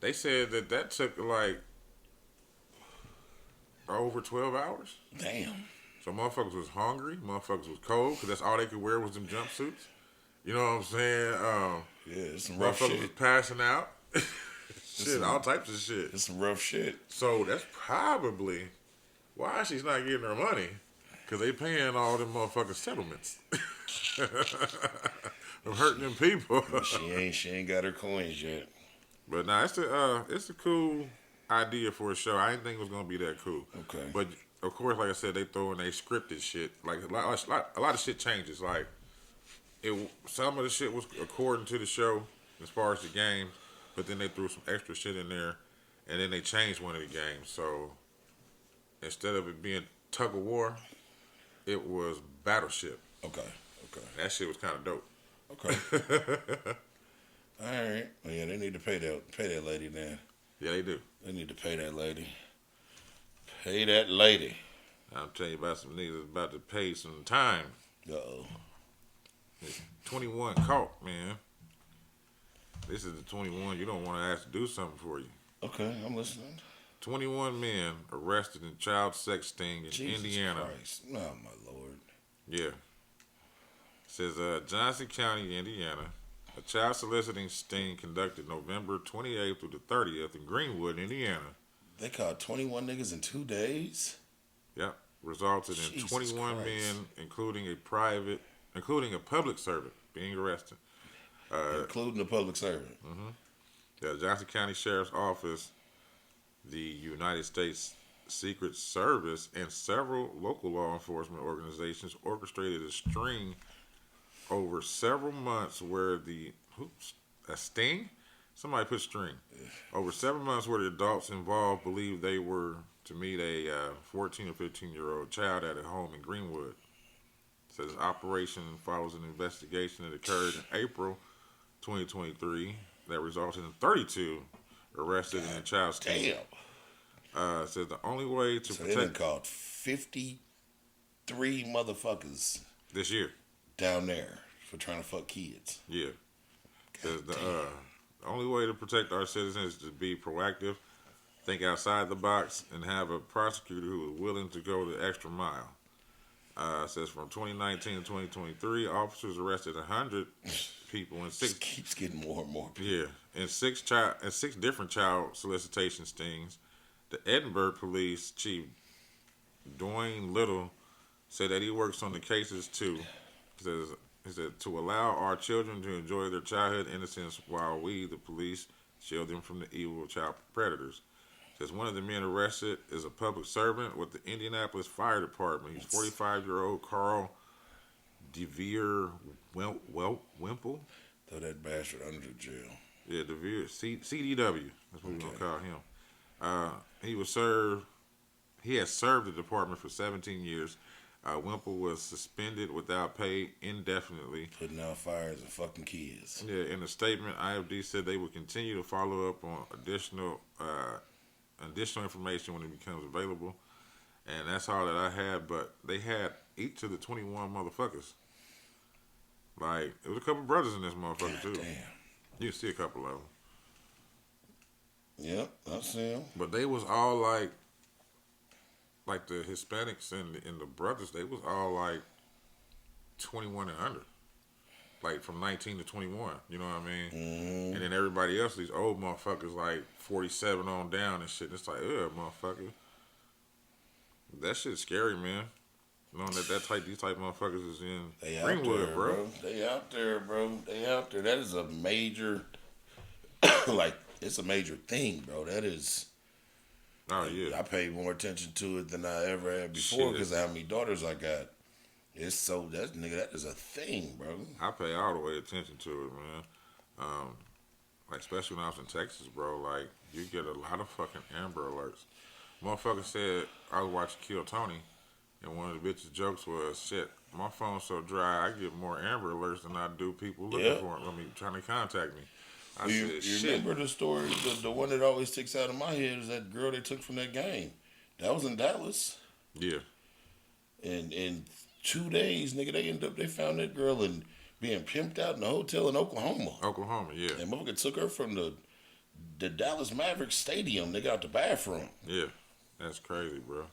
They said that took like over 12 hours. Damn. So motherfuckers was hungry, motherfuckers was cold because that's all they could wear was them jumpsuits. You know what I'm saying? Yeah, it's some rough Motherfuckers was shit. passing out. Shit, all types of shit. It's some rough shit. So that's probably why she's not getting her money, because they paying all them motherfucking settlements of hurting them people. She ain't got her coins yet. But nah, it's a cool idea for a show. I didn't think it was gonna be that cool. Okay. But of course, like I said, they throw in they scripted shit. Like a lot of shit changes. Like some of the shit was according to the show as far as the games, but then they threw some extra shit in there, and then they changed one of the games. So instead of it being tug of war, it was battleship. Okay. That shit was kind of dope. Okay. All right. Well, yeah, they need to pay that lady now. Yeah, they do. They need to pay that lady. Pay that lady. I'm telling you about some niggas that's about to pay some time. Uh-oh. 21 caught, man. This is the 21 you don't want to ask to do something for you. Okay, I'm listening. 21 men arrested in child sex sting in Jesus Indiana. Christ. Oh, my Lord. Yeah. It says Johnson County, Indiana. A child soliciting sting conducted November 28th through the 30th in Greenwood, Indiana. They caught 21 niggas in 2 days? Yep. Resulted in Jesus 21 Christ. men, including a public servant, being arrested. Including the public servant. The Johnson County Sheriff's Office, the United States Secret Service, and several local law enforcement organizations orchestrated a string over several months where a sting? Somebody put string. Over 7 months where the adults involved believed they were to meet a 14 or 15-year-old child at a home in Greenwood. It says operation follows an investigation that occurred in April 2023 that resulted in 32 arrested in the child sting. Damn. It says the only way to So they done protect caught 53 motherfuckers this year. down there for trying to fuck kids. Yeah. Says the only way to protect our citizens is to be proactive, think outside the box, and have a prosecutor who is willing to go the extra mile. It says from 2019 to 2023, officers arrested 100 people in Just keeps getting more and more. in six different child solicitation stings. The Edinburgh Police Chief Dwayne Little said that he works on the cases too. He said to allow our children to enjoy their childhood innocence while we, the police, shield them from the evil child predators. Says one of the men arrested is a public servant with the Indianapolis Fire Department. He's 45-year-old Carl DeVere Wimple. Throw that bastard under the jail. Yeah, DeVere CDW. That's what we're gonna call him. He has served the department for 17 years. Wimple was suspended without pay indefinitely. Putting out fires and fucking kids. Yeah, in a statement, IFD said they will continue to follow up on additional information when it becomes available. And that's all that I had, but they had each of the 21 motherfuckers. Like, there was a couple brothers in this motherfucker, God too. damn. You see a couple of them. Yep, I see him. But they was all like the Hispanics and the brothers, they was all like 21 and under. Like from 19 to 21, you know what I mean? Mm-hmm. And then everybody else, these old motherfuckers, like 47 on down and shit. It's like, motherfucker. That shit's scary, man. Knowing that these type of motherfuckers is in They Greenwood, out there, bro. They out there, bro. They out there. That is a major, like, it's a major thing, bro. That is. Oh, yeah. I paid more attention to it than I ever had before because of how many daughters I got. It's so, that is a thing, bro. I pay all the way attention to it, man. Like, especially when I was in Texas, bro. Like, you get a lot of fucking Amber Alerts. Motherfucker said, I was watching Kill Tony, and one of the bitches' jokes was, shit, my phone's so dry, I get more Amber Alerts than I do people looking for it. I mean, trying to contact me. You remember the story, the one that always sticks out in my head is that girl they took from that game. That was in Dallas. Yeah. And in 2 days, nigga, they found that girl and being pimped out in a hotel in Oklahoma. Oklahoma, yeah. And motherfucker took her from the Dallas Mavericks stadium. They got the bathroom. Yeah. That's crazy, bro.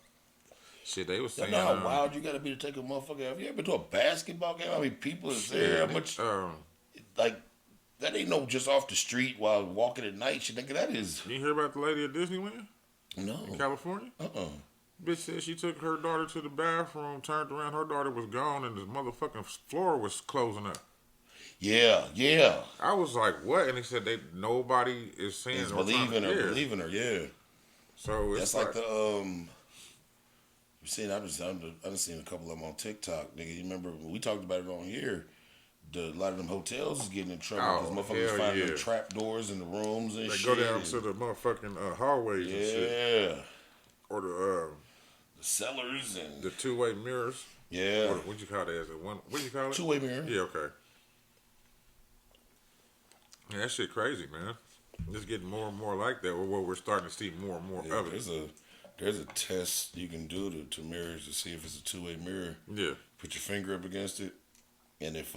Shit, they was saying. You know how wild you gotta be to take a motherfucker. Have you ever been to a basketball game? I mean, people is there. How much? Like, that ain't no just off the street while walking at night. Shit, nigga, that is. You hear about the lady at Disneyland? No. In California? Bitch said she took her daughter to the bathroom, turned around, her daughter was gone, and the motherfucking floor was closing up. Yeah. I was like, what? And they said nobody is saying It's believing her, yeah. So it's that's like the you seen I just seen a couple of them on TikTok, nigga. You remember we talked about it on here? A lot of them hotels is getting in trouble because motherfuckers finding them trap doors in the rooms and they shit. They go down to the motherfucking hallways and shit. Yeah. Or the cellars and the two-way mirrors. Yeah. Or what you call that? Is it one? What you call it? Two-way mirror. Yeah. Okay. Yeah, that shit crazy, man. It's getting more and more like that. Or we're starting to see more and more of it. There's a test you can do to mirrors to see if it's a two-way mirror. Yeah. Put your finger up against it, and if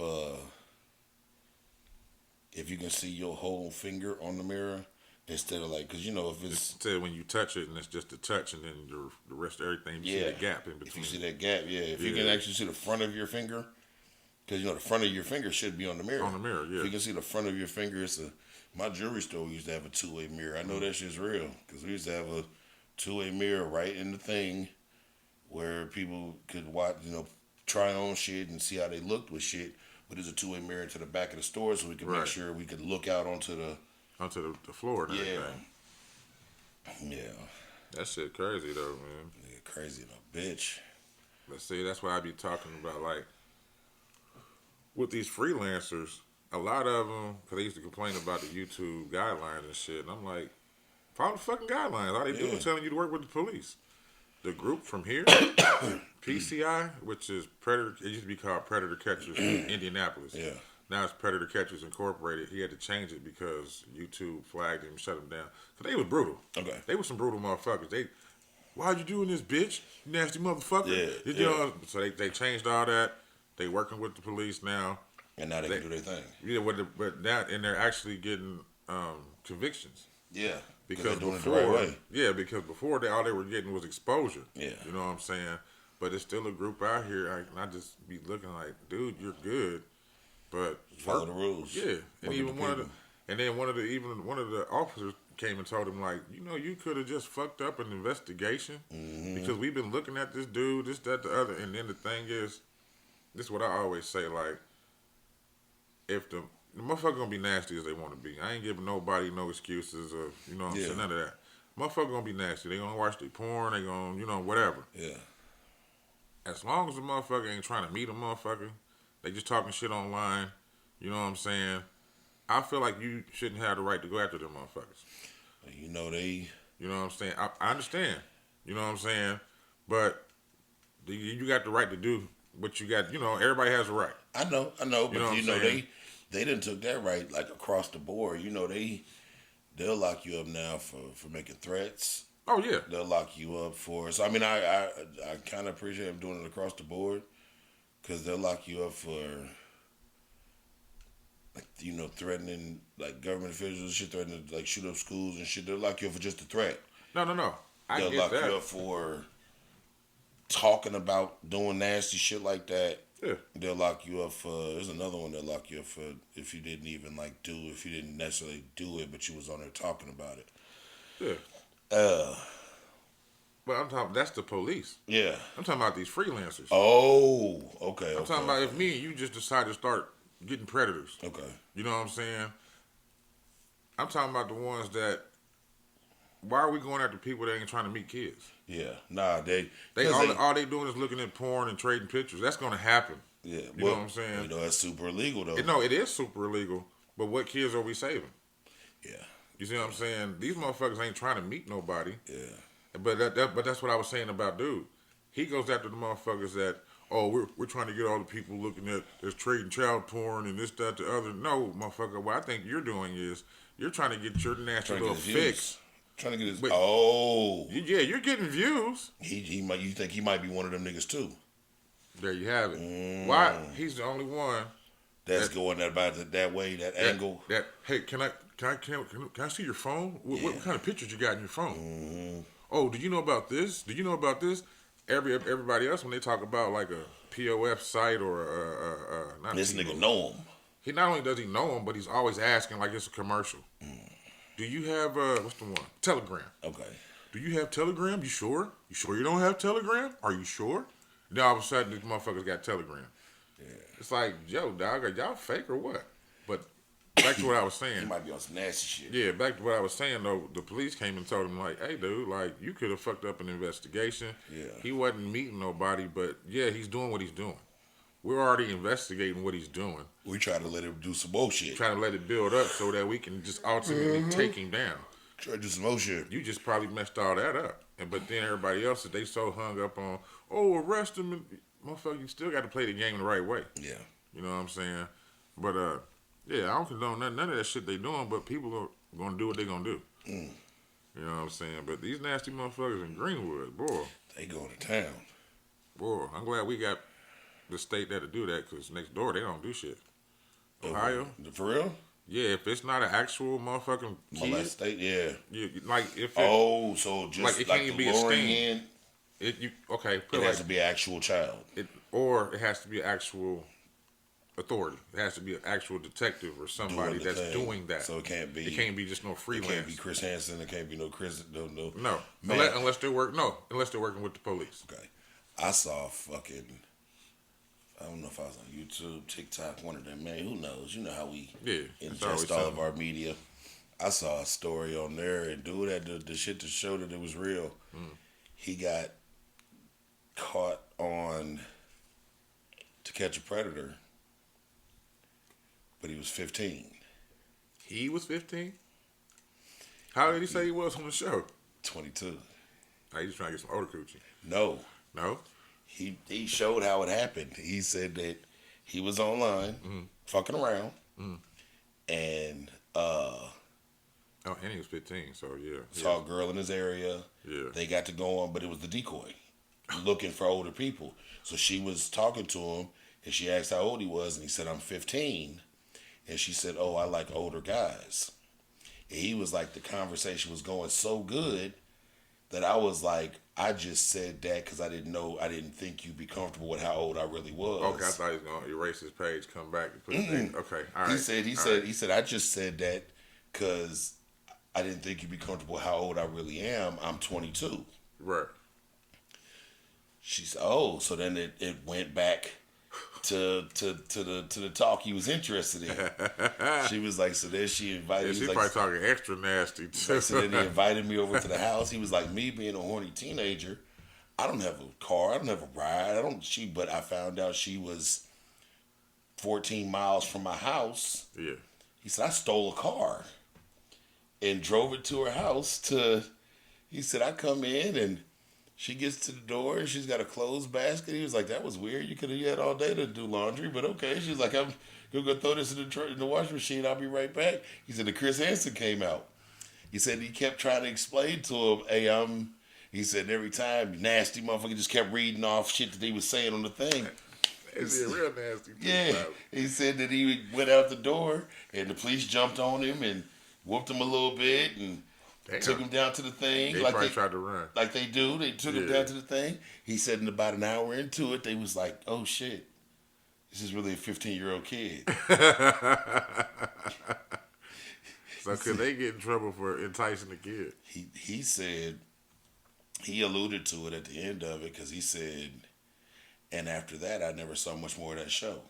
you can see your whole finger on the mirror instead of like, because you know if it's Instead, when you touch it and it's just a touch, and then the rest of everything, you see the gap in between. If you see that gap, if you can actually see the front of your finger, because you know the front of your finger should be on the mirror. On the mirror, yeah. If you can see the front of your finger, my jewelry store used to have a two-way mirror. I know that shit's real because we used to have a two-way mirror right in the thing where people could watch, try on shit and see how they looked with shit. But there's a two-way mirror to the back of the store so we could make sure we could look out onto the floor and everything. Yeah. That shit crazy though, man. Yeah, crazy though, bitch. Let's see, that's why I be talking about, like, with these freelancers, a lot of them, because they used to complain about the YouTube guidelines and shit, and I'm like, follow the fucking guidelines. All they do is telling you to work with the police. The group from here, PCI, which is Predator, it used to be called Predator Catchers in Indianapolis. Yeah. Now it's Predator Catchers Incorporated. He had to change it because YouTube flagged him, shut him down. Because they was brutal. Okay. They were some brutal motherfuckers. Why'd you doing this, bitch? You nasty motherfucker. Yeah. So they changed all that. They working with the police now. And now they can do their thing. Yeah, but that, and they're actually getting convictions. Yeah. Because they're doing before, it the right way. yeah, because before all they were getting was exposure. Yeah. You know what I'm saying? But it's still a group out here, and I just be looking like, dude, you're good, but Follow the rules. Yeah, and Work even with the one of the officers came and told him, like, you could have just fucked up an investigation because we've been looking at this dude, this, that, the other, and then the thing is, this is what I always say, like, if the motherfucker gonna be nasty as they want to be. I ain't giving nobody no excuses of, what I'm saying, none of that. Motherfucker gonna be nasty. They gonna watch their porn. They gonna, whatever. Yeah. As long as the motherfucker ain't trying to meet a motherfucker, they just talking shit online. You know what I'm saying? I feel like you shouldn't have the right to go after them motherfuckers. You know what I'm saying? I understand. You know what I'm saying? But you got the right to do what you got. Everybody has a right. I know. But they didn't took that right like across the board. They'll lock you up now for making threats. Oh yeah. They'll lock you up for. So I mean, I kind of appreciate them doing it across the board because they'll lock you up for like threatening like government officials and shit, threatening to like shoot up schools and shit. They'll lock you up for just a threat. No. They'll lock you up for talking about doing nasty shit like that. Yeah. They'll lock you up for. There's another one they'll lock you up for if you didn't even if you didn't necessarily do it, but you was on there talking about it. Yeah. But I'm talking. That's the police. Yeah. I'm talking about these freelancers. Oh, okay. I'm talking about if me and you just decide to start getting predators. Okay. You know what I'm saying? I'm talking about the ones that. Why are we going after people that ain't trying to meet kids? Yeah. Nah, they all they doing is looking at porn and trading pictures. That's gonna happen. Yeah. You know what I'm saying? That's super illegal though. No, it is super illegal. But what kids are we saving? Yeah. You see what I'm saying? These motherfuckers ain't trying to meet nobody. Yeah. But that's what I was saying about dude. He goes after the motherfuckers that, we're trying to get all the people looking at this trading child porn and this, that, the other. No, motherfucker, what I think you're doing is you're trying to get your nasty little fix. Trying to get his. Yeah, you're getting views. He might. You think he might be one of them niggas too? There you have it. Why? He's the only one that's going that way, that angle. Hey, can I see your phone? What kind of pictures you got in your phone? Mm-hmm. Oh, do you know about this? Do you know about this? Everybody else, when they talk about like a POF site or not this nigga know him. He not only does he know him, but he's always asking like it's a commercial. Do you have what's the one? Telegram. Okay. Do you have Telegram? You sure? You sure you don't have Telegram? Are you sure? Then all of a sudden, these motherfuckers got Telegram. Yeah. It's like, yo, dog, are y'all fake or what? But back to what I was saying. He might be on some nasty shit. Yeah, back to what I was saying, though. The police came and told him, like, hey, dude, like, you could have fucked up an investigation. Yeah. He wasn't meeting nobody, but, yeah, he's doing what he's doing. We're already investigating what he's doing. We try to let him do some more shit. Trying to let it build up so that we can just ultimately take him down. Try to do some more shit. You just probably messed all that up. But then everybody else, they so hung up on, arrest him. And, motherfucker, you still got to play the game the right way. Yeah. You know what I'm saying? But, I don't condone none of that shit they doing, but people are going to do what they going to do. You know what I'm saying? But these nasty motherfuckers in Greenwood, boy, They going to town. I'm glad we got the state there to do that because next door they don't do shit. Ohio, For real? yeah, if it's not an actual motherfucking kid, Molest state, yeah. like if it, Oh, so just like, it like can't the be a luring sting. in, okay, put it it has like to be an actual child. or it has to be an actual authority. It has to be an actual detective or somebody Doing the that's thing. doing that. So it can't be. It can't be just no It freelance. can't be Chris Hansen. It can't be no Chris. No. No, Man. unless they're working with the police. Okay. I saw fucking. I don't know if I was on YouTube, TikTok, one of them. Man, who knows? You know how we It's always ingest all of something. our media. I saw a story on there, and dude had the shit to show that it was real. He got caught on To Catch a Predator, but he was 15. He was 15. How did he say he was on the show? 22. He was trying to get some older coochie. No. No. He showed how it happened. He said that he was online fucking around and Oh, and he was 15. So yeah. saw a girl in his area. Yeah. They got to go on, but it was the decoy looking for older people. So she was talking to him and she asked how old he was and he said, I'm 15. And she said, oh, I like older guys. And he was like, the conversation was going so good that I was like, I just said that because I didn't think you'd be comfortable with how old I really was. Okay, I thought he was gonna erase his page, come back, and put his name. Okay, all right. He said, I just said that because I didn't think you'd be comfortable how old I really am. I'm 22. Right. She said, oh, so then it went back to the talk he was interested in. She was like, so then she invited Yeah, me. she's Like, probably talking extra nasty too. like, so then he invited me over to the house. He was like, me being a horny teenager, I don't have a car, I don't have a ride, but I found out she was 14 miles from my house. Yeah. He said, I stole a car and drove it to her house he said, I come in and she gets to the door and she's got a clothes basket. He was like, that was weird. You had all day to do laundry, but okay. She's like, I'm going to go throw this in the washing machine. I'll be right back. He said, the Chris Hansen came out. He said, he kept trying to explain to him, hey, he said, every time, nasty motherfucker just kept reading off shit that he was saying on the thing. It's real nasty. Yeah. He said that he went out the door and the police jumped on him and whooped him a little bit and took him down to the thing. They probably tried to run. Like they do. They took him down to the thing. He said in about an hour into it, they was like, oh shit, this is really a 15-year-old kid. So could they get in trouble for enticing the kid? He said, he alluded to it at the end of it because he said, and after that, I never saw much more of that show.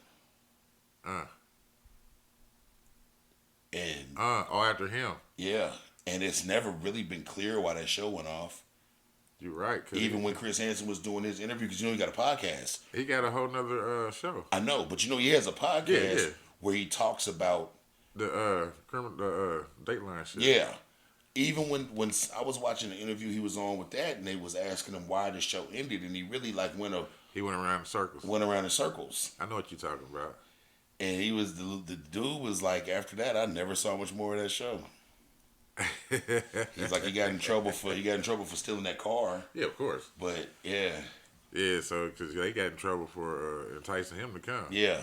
And after him. yeah, and it's never really been clear why that show went off. You're right. Even when Chris Hansen was doing his interview, because he got a podcast. He got a whole nother show. I know, but he has a podcast where he talks about the Dateline shit. Yeah. Even when I was watching the interview he was on with that, and they was asking him why the show ended, and he really he went around in circles. Went around in circles. I know what you're talking about. And he was the dude was like, after that, I never saw much more of that show. He's like, he got in trouble for stealing that car. Yeah, of course. But yeah. Yeah, so because they got in trouble for enticing him to come. Yeah.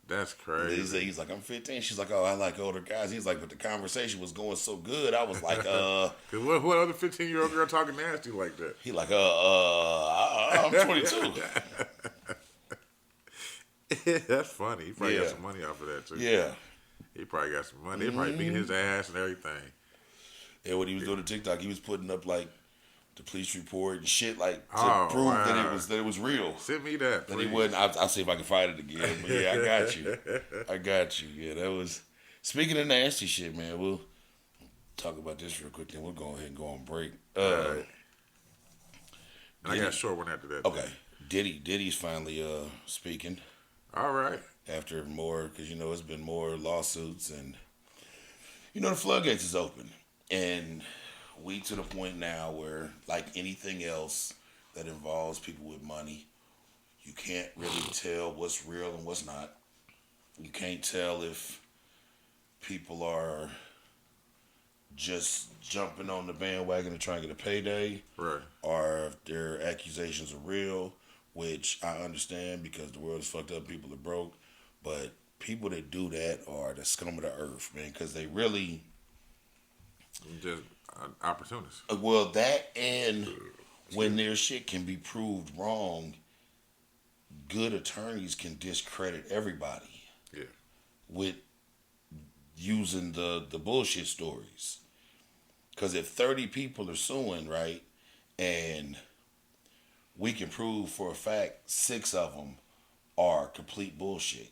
That's crazy. He's like, I'm 15. She's like, oh, I like older guys. He's like, but the conversation was going so good. I was like, Because what other 15-year-old girl talking nasty like that? He like, I'm 22. That's funny. He probably got some money off of that, too. Yeah. He probably got some money. They probably beat his ass and everything. And when he was doing the TikTok, he was putting up, like, the police report and shit, like, to prove that it was real. Send me that, please. That he wasn't. I'll see if I can find it again. But yeah, I got you. Yeah, that was. Speaking of nasty shit, man, we'll talk about this real quick. Then we'll go ahead and go on break. Right. I got a short one after that. Okay, Diddy's finally speaking. All right. After more, because it's been more lawsuits and the floodgates is open, and we to the point now where, like anything else that involves people with money, you can't really tell what's real and what's not. You can't tell if people are just jumping on the bandwagon to try and get a payday, Right. or if their accusations are real, which I understand because the world is fucked up, people are broke. But people that do that are the scum of the earth, man, because they really, Just opportunists. well, that and when their shit can be proved wrong, good attorneys can discredit everybody Yeah. with using the bullshit stories. Because if 30 people are suing, right, and we can prove for a fact 6 of them are complete bullshit,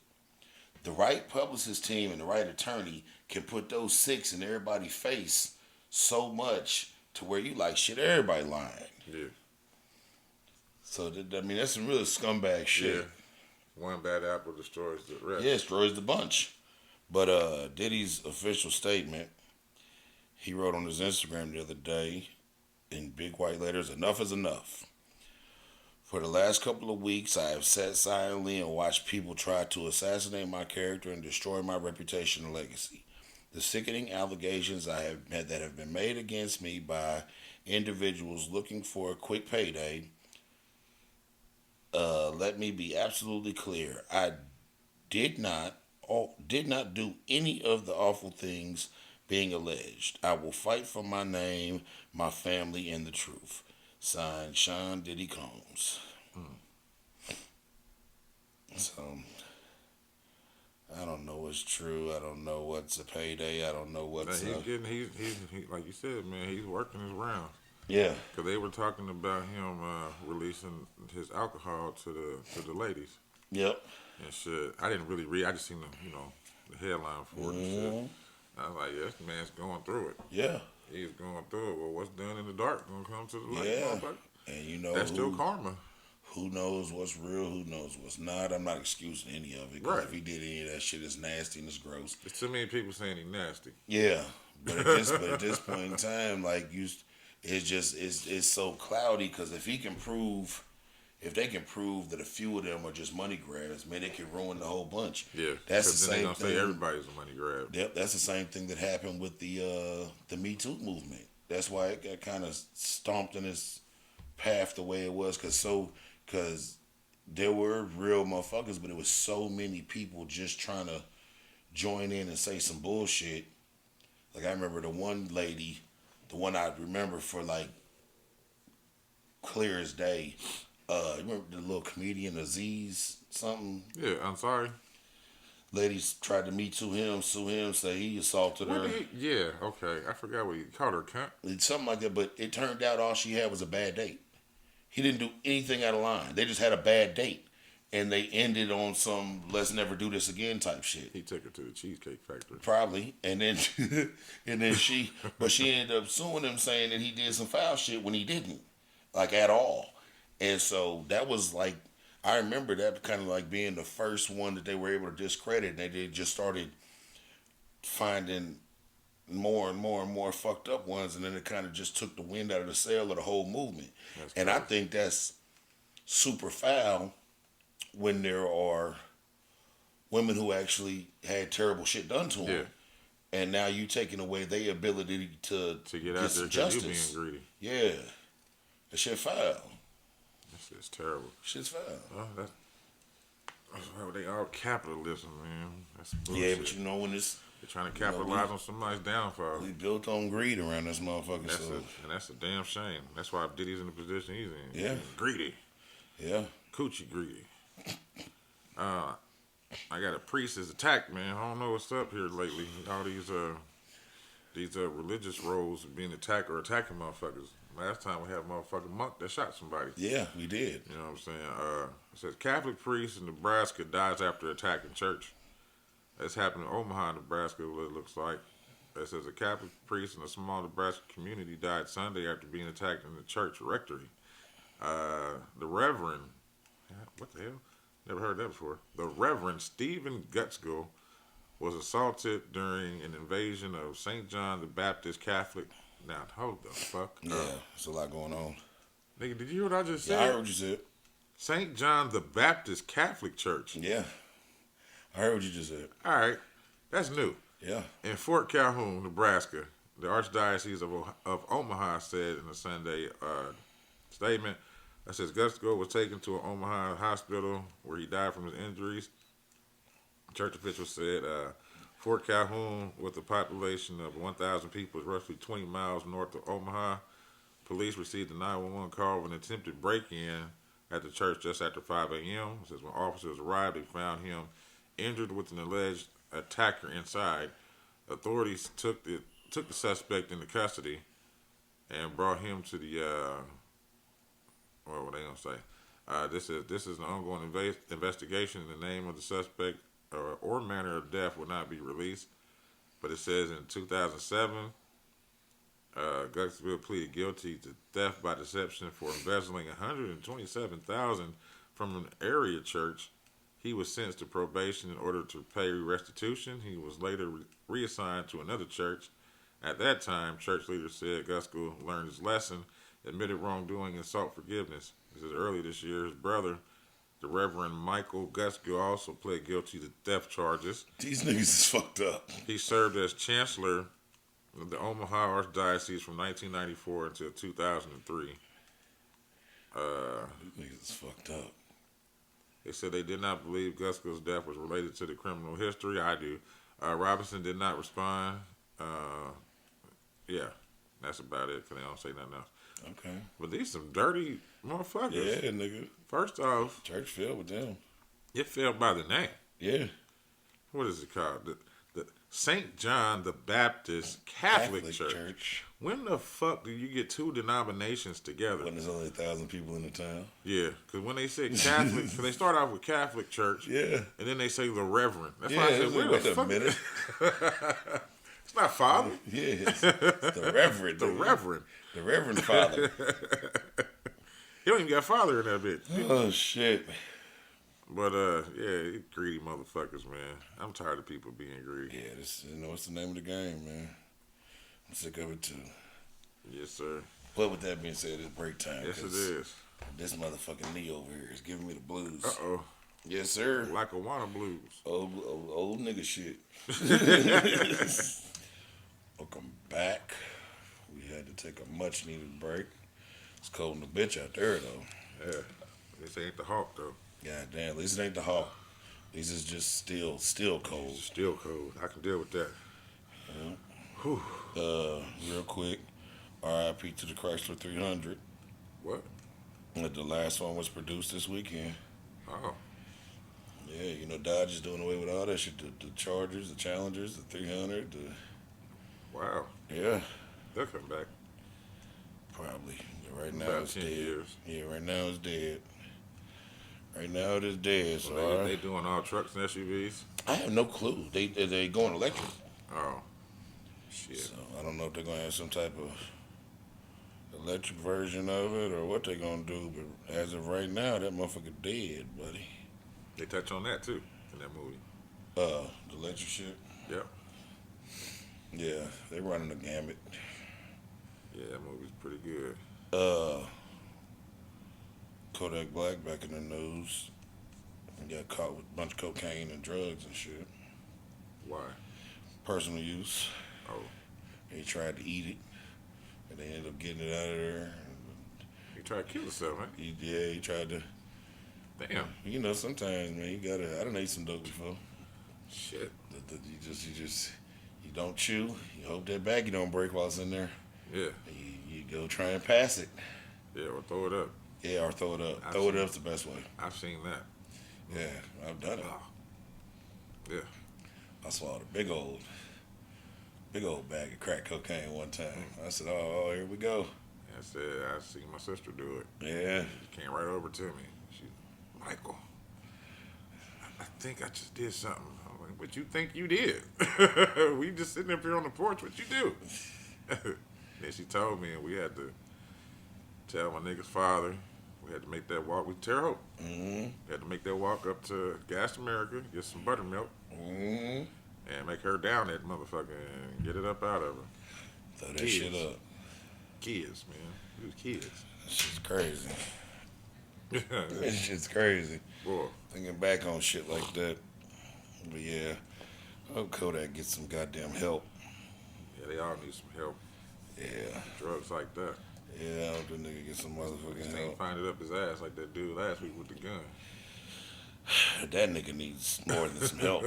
the right publicist team and the right attorney can put those 6 in everybody's face so much to where you like shit, everybody lying. Yeah. So, I mean, that's some real scumbag shit. Yeah. One bad apple destroys the rest. Yeah, it destroys the bunch. But Diddy's official statement, he wrote on his Instagram the other day in big white letters, "Enough is enough. For the last couple of weeks, I have sat silently and watched people try to assassinate my character and destroy my reputation and legacy. The sickening allegations that have been made against me by individuals looking for a quick payday. Let me be absolutely clear. I did not do any of the awful things being alleged. I will fight for my name, my family, and the truth. Signed, Sean Diddy Combs." So, I don't know what's true. I don't know what's a payday. I don't know what's He's getting, he, like you said, man, he's working his rounds. yeah. Because they were talking about him releasing his alcohol to the ladies Yep. and shit. I didn't really read. I just seen the headline for it and shit. I was like, yeah, this man's going through it. Yeah. He's going through it. Well, what's done in the dark gonna come to the light, Yeah. motherfucker. And you know That's still karma. who knows what's real, who knows what's not. I'm not excusing any of it. 'Cause Right. if he did any of that shit, it's nasty and it's gross. There's too many people saying he's nasty. Yeah. But at this point in time, like it's so cloudy because if they can prove that a few of them are just money grabs, man, it can ruin the whole bunch. Yeah, That's the 'cause then same they gonna thing. say everybody's a money grab. Yep, that's the same thing that happened with the Me Too movement. That's why it got kind of stomped in its path the way it was, because there were real motherfuckers, but it was so many people just trying to join in and say some bullshit. Like I remember the one lady, the one I remember for like clear as day. You remember the little comedian Aziz something? Yeah, I'm sorry. Ladies tried to Me Too him, sue him, say he assaulted What her. did he, yeah, okay. I forgot what he called her, cunt. Something like that, but it turned out all she had was a bad date. He didn't do anything out of line. They just had a bad date. And they ended on some let's never do this again type shit. He took her to the Cheesecake Factory. Probably. And then she ended up suing him saying that he did some foul shit when he didn't. Like at all. And so that was like, I remember that kind of like being the first one that they were able to discredit. And they just started finding more and more and more fucked up ones, and then it kind of just took the wind out of the sail of the whole movement. And I think that's super foul when there are women who actually had terrible shit done to them, Yeah. and now you taking away their ability to get out there some because you justice. being greedy. Yeah, that shit foul. That shit's terrible. Shit's foul. That's why they all capitalism, man. That's bullshit. Yeah, but you know when it's They're trying to capitalize on somebody's downfall. we built on greed around this motherfucker. And that's a damn shame. That's why Diddy's in the position he's in. Yeah. He's greedy. Yeah. Coochie greedy. I got a priest is attacked, man. I don't know what's up here lately. All these religious roles being attacked or attacking motherfuckers. Last time we had a motherfucking monk that shot somebody. Yeah, we did. You know what I'm saying? It says Catholic priest in Nebraska dies after attacking church. That's happened in Omaha, Nebraska, what it looks like. It says a Catholic priest in a small Nebraska community died Sunday after being attacked in the church rectory. The Reverend, what the hell? Never heard that before. The Reverend Stephen Gutskill was assaulted during an invasion of St. John the Baptist Catholic. Now, hold the fuck Yeah, up. there's a lot going on. Nigga, did you hear what I just Yeah, said? I heard what you said. St. John the Baptist Catholic Church. Yeah, I heard what you just said. All right, that's new. Yeah. In Fort Calhoun, Nebraska, The Archdiocese of Omaha said in a Sunday statement that says Gusgo was taken to an Omaha hospital where he died from his injuries. Church officials said Fort Calhoun, with a population of 1,000 people, is roughly 20 miles north of Omaha. Police received a 911 call of an attempted break-in at the church just after 5 a.m. It says when officers arrived, they found him injured with an alleged attacker inside. Authorities took the suspect into custody and brought him to the what were they gonna say? This is an ongoing investigation. The name of the suspect or manner of death will not be released. But it says in 2007, Guxville pleaded guilty to theft by deception for embezzling $127,000 from an area church. He was sentenced to probation in order to pay restitution. He was later reassigned to another church. At that time, church leaders said Guskell learned his lesson, admitted wrongdoing, and sought forgiveness. This is early this year. His brother, the Reverend Michael Guskell, also pled guilty to theft charges. These niggas is fucked up. He served as chancellor of the Omaha Archdiocese from 1994 until 2003. These niggas is fucked up. They said they did not believe Guskell's death was related to the criminal history. I do. Robinson did not respond. Yeah, that's about it, because they don't say nothing else. Okay. But these some dirty motherfuckers. Yeah, nigga. First off, Church filled with them. it fell by the name. Yeah. What is it called? The St. John the Baptist Catholic Church. When the fuck do you get two denominations together? When there's only 1,000 people in the town. Yeah, because when they say Catholic, because they start off with Catholic Church. Yeah. And then they say the Reverend. That's Yeah, why I said, wait a minute. It's not Father. Yeah, it's the Reverend. The Reverend. The Reverend Father. He don't even got father in that bitch. Oh, shit. But, yeah, greedy motherfuckers, man. I'm tired of people being greedy. Yeah, this, what's the name of the game, man? I'm sick of it, too. Yes, sir. But with that being said, it's break time. Yes, it is. This motherfucking knee over here is giving me the blues. Uh-oh. Yes, sir. Lackawanna blues. Old nigga shit. Welcome back. We had to take a much needed break. It's cold in the bitch out there, though. Yeah. This ain't the Hawk, though. God damn, at least it ain't the Hawk. These is just still cold. It's still cold. I can deal with that. Whew. Real quick, RIP to the Chrysler 300. What? The last one was produced this weekend. Oh. Yeah, Dodge is doing away with all that shit. The Chargers, the Challengers, the 300. Wow. Yeah. They'll come back. Probably. But right now About it's 10 dead. years. Yeah, right now it's dead. Right now it is dead. So Well, they doing all trucks and SUVs? I have no clue. They going electric. Oh. Shit. So I don't know if they're gonna have some type of electric version of it or what they're gonna do. But as of right now, that motherfucker dead, buddy. They touch on that, too, in that movie. The electric shit. Yep. Yeah, they running the gamut. Yeah, that movie's pretty good. Kodak Black back in the news. He got caught with a bunch of cocaine and drugs and shit. Why? Personal use. Oh. He tried to eat it, and they ended up getting it out of there. He tried to kill himself, man. He tried to. Damn. Sometimes, man, you gotta. I done ate some dope before. Shit. You don't chew. You hope that baggie don't break while it's in there. Yeah. You go try and pass it. Yeah, or throw it up. Yeah, or throw it up. I've Throw it seen up's the best way. I've seen that. Yeah, I've done it. Oh. Yeah. I swallowed a big old bag of crack cocaine one time. I said, oh, here we go. I said, I seen my sister do it. Yeah. She came right over to me. She, Michael, I think I just did something. I'm like, what you think you did? We just sitting up here on the porch. What you do? Then she told me, and we had to tell my nigga's father. We had to make that walk with Terre Haute. Mm-hmm. We had to make that walk up to Gas America, get some buttermilk, Mm-hmm. and make her down that motherfucker and get it up out of her. Throw that shit up. Kids, man. We was kids. That shit's crazy. That shit's crazy. Boy. Thinking back on shit like that. But yeah, I hope Kodak gets some goddamn help. Yeah, they all need some help. Yeah. Drugs like that. Yeah, I hope that nigga get some motherfucking Just help. ain't find it up his ass like that dude last week with the gun. That nigga needs more than some help.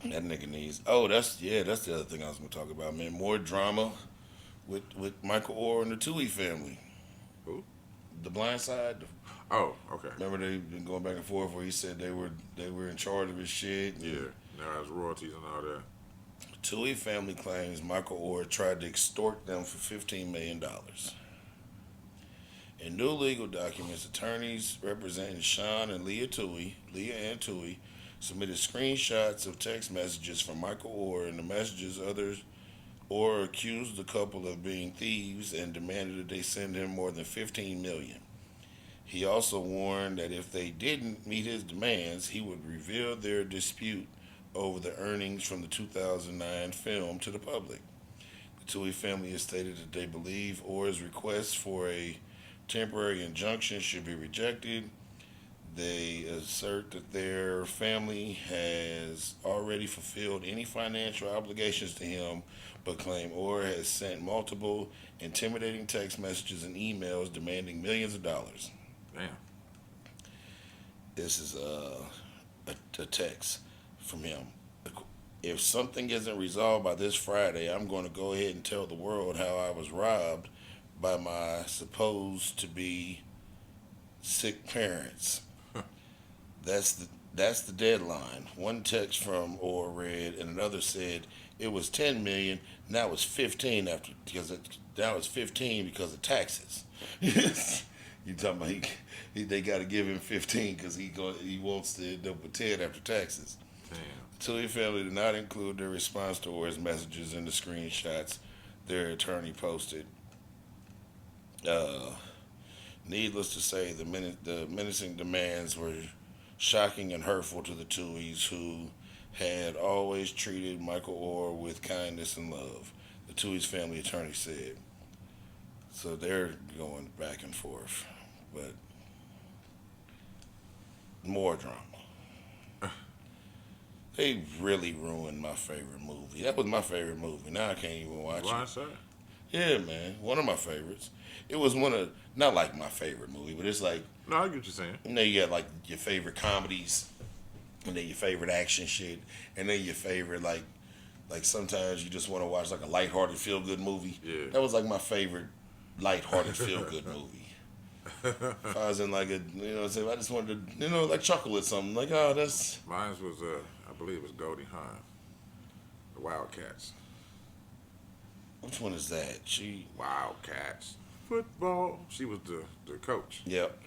That nigga needs. Oh, that's the other thing I was gonna talk about, man. More drama with Michael Orr and the Toohey family. Who? The Blind Side. Oh, okay. Remember they've been going back and forth where he said they were in charge of his shit. Yeah. Now has royalties and all that. Toohey family claims Michael Orr tried to extort them for $15 million. In new legal documents, attorneys representing Sean and Leah Ann Toohey, submitted screenshots of text messages from Michael Orr, and the messages others Orr accused the couple of being thieves and demanded that they send him more than $15 million. He also warned that if they didn't meet his demands, he would reveal their dispute over the earnings from the 2009 film to the public. The Toohey family has stated that they believe Orr's request for a temporary injunction should be rejected. They assert that their family has already fulfilled any financial obligations to him, but claim Orr has sent multiple intimidating text messages and emails demanding millions of dollars. Damn. This is a text from him. If something isn't resolved by this Friday, I'm going to go ahead and tell the world how I was robbed by my supposed to be sick parents. That's the deadline. One text from Orr read, and another said it was 10 million. Now it's 15 because of taxes. You talking about they got to give him 15 because he wants to end up with 10 after taxes. Damn. The Toohey family did not include their response to Orr's messages in the screenshots their attorney posted. Needless to say, the menacing demands were shocking and hurtful to the Tooheys, who had always treated Michael Orr with kindness and love, the Tooheys family attorney said. So they're going back and forth, but more drama. They really ruined my favorite movie. That was my favorite movie. Now I can't even watch Blind it. Side? Yeah, man. One of my favorites. It was not like my favorite movie, but it's like, No, I get what you're saying. you got like your favorite comedies, and then your favorite action shit, and then your favorite like sometimes you just want to watch like a lighthearted feel good movie. Yeah. That was like my favorite lighthearted feel good movie. If I was in like a, I just wanted to, like chuckle at something. Like, oh, that's. Mine was, I believe it was Goldie Hawn. The Wildcats. Which one is that? Wildcats. Football. She was the coach. Yep.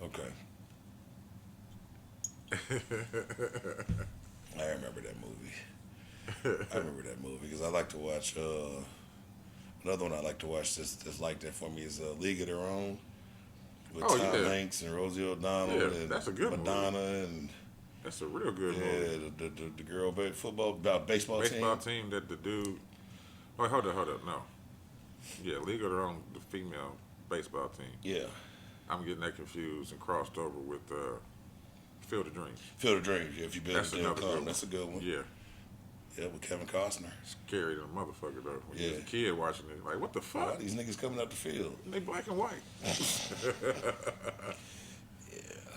Okay. I remember that movie. Because I like to watch. Another one I like to watch that's like that for me is League of Their Own with Tom Hanks and Rosie O'Donnell and that's a good Madonna movie. and that's a real good movie. the girl baseball team. That the dude. Oh, hold up, no. Yeah, League of Their Own, the female baseball team. Yeah. I'm getting that confused and crossed over with Field of Dreams. Field of Dreams. Yeah, if you build That's it, they'll another good come. one. That's a good one. Yeah. Yeah, with Kevin Costner. Scary than a motherfucker though. When you was a Yeah. kid watching it, like what the Why fuck? these niggas coming out the field? They black and white. Yeah.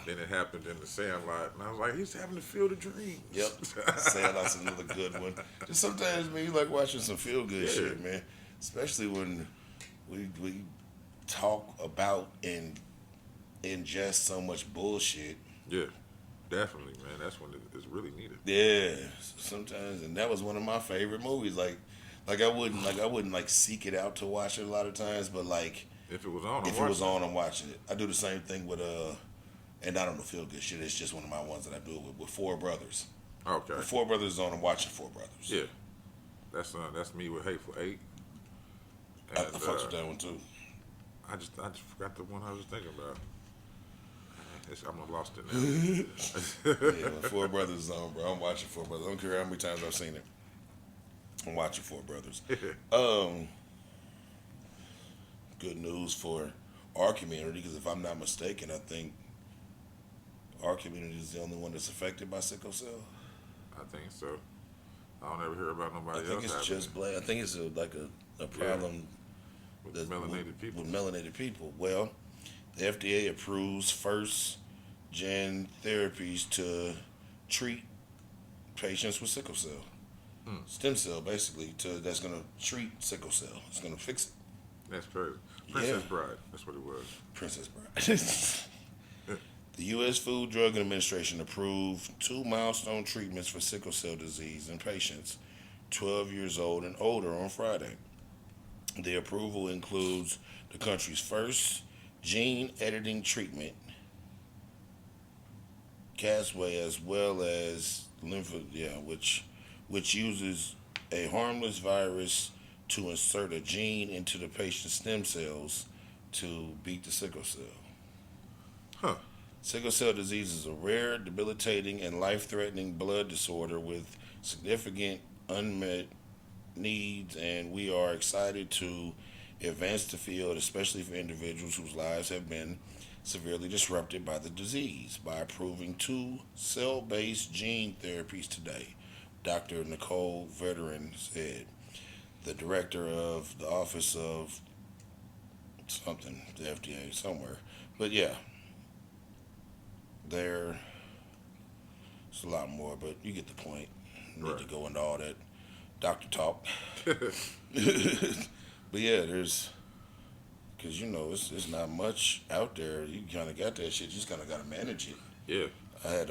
Then it happened in the Sandlot, and I was like, he's having a Field of Dreams. Yep. Sandlot's another good one. Just sometimes, man, you like watching some feel good shit, man. Especially when we talk about and ingest so much bullshit. Yeah, definitely, man. That's when it's really needed. Yeah, sometimes, and that was one of my favorite movies. Like I wouldn't like seek it out to watch it a lot of times, but like If it was on, I'm watching it. I do the same thing with and I don't know feel good shit. It's just one of my ones that I do with Four Brothers. Okay. When Four Brothers is on, I'm watching Four Brothers. Yeah, that's me with Hateful Eight. I And, fucks with that one too. I just forgot the one I was thinking about. I'm lost in there. Yeah, when Four Brothers is on, bro, I'm watching Four Brothers. I don't care how many times I've seen it. I'm watching Four Brothers. Good news for our community, because if I'm not mistaken, I think our community is the only one that's affected by sickle cell. I think so. I don't ever hear about I nobody think else it's having just black. I think it's a problem with that- melanated people. with melanated people. Well, the FDA approves first gen therapies to treat patients with sickle cell. Stem cell, basically, that's going to treat sickle cell. It's going to fix it. That's crazy. Princess Yeah. Bride. That's what it was. Princess Bride. The U.S. Food Drug Administration approved 2 milestone treatments for sickle cell disease in patients 12 years old and older on Friday. The approval includes the country's first gene editing treatment, Casway, as well as which uses a harmless virus to insert a gene into the patient's stem cells to beat the sickle cell. Huh. Sickle cell disease is a rare, debilitating, and life-threatening blood disorder with significant unmet needs, and we are excited to advance the field, especially for individuals whose lives have been severely disrupted by the disease, by approving 2 cell-based gene therapies today, Dr. Nicole Veteran said, the director of the Office of something, the FDA, somewhere. But yeah, there's a lot more, but you get the point. You need Right. to go into all that doctor talk. But yeah, because it's not much out there. You kind of got that shit. You just kind of got to manage it. Yeah. I had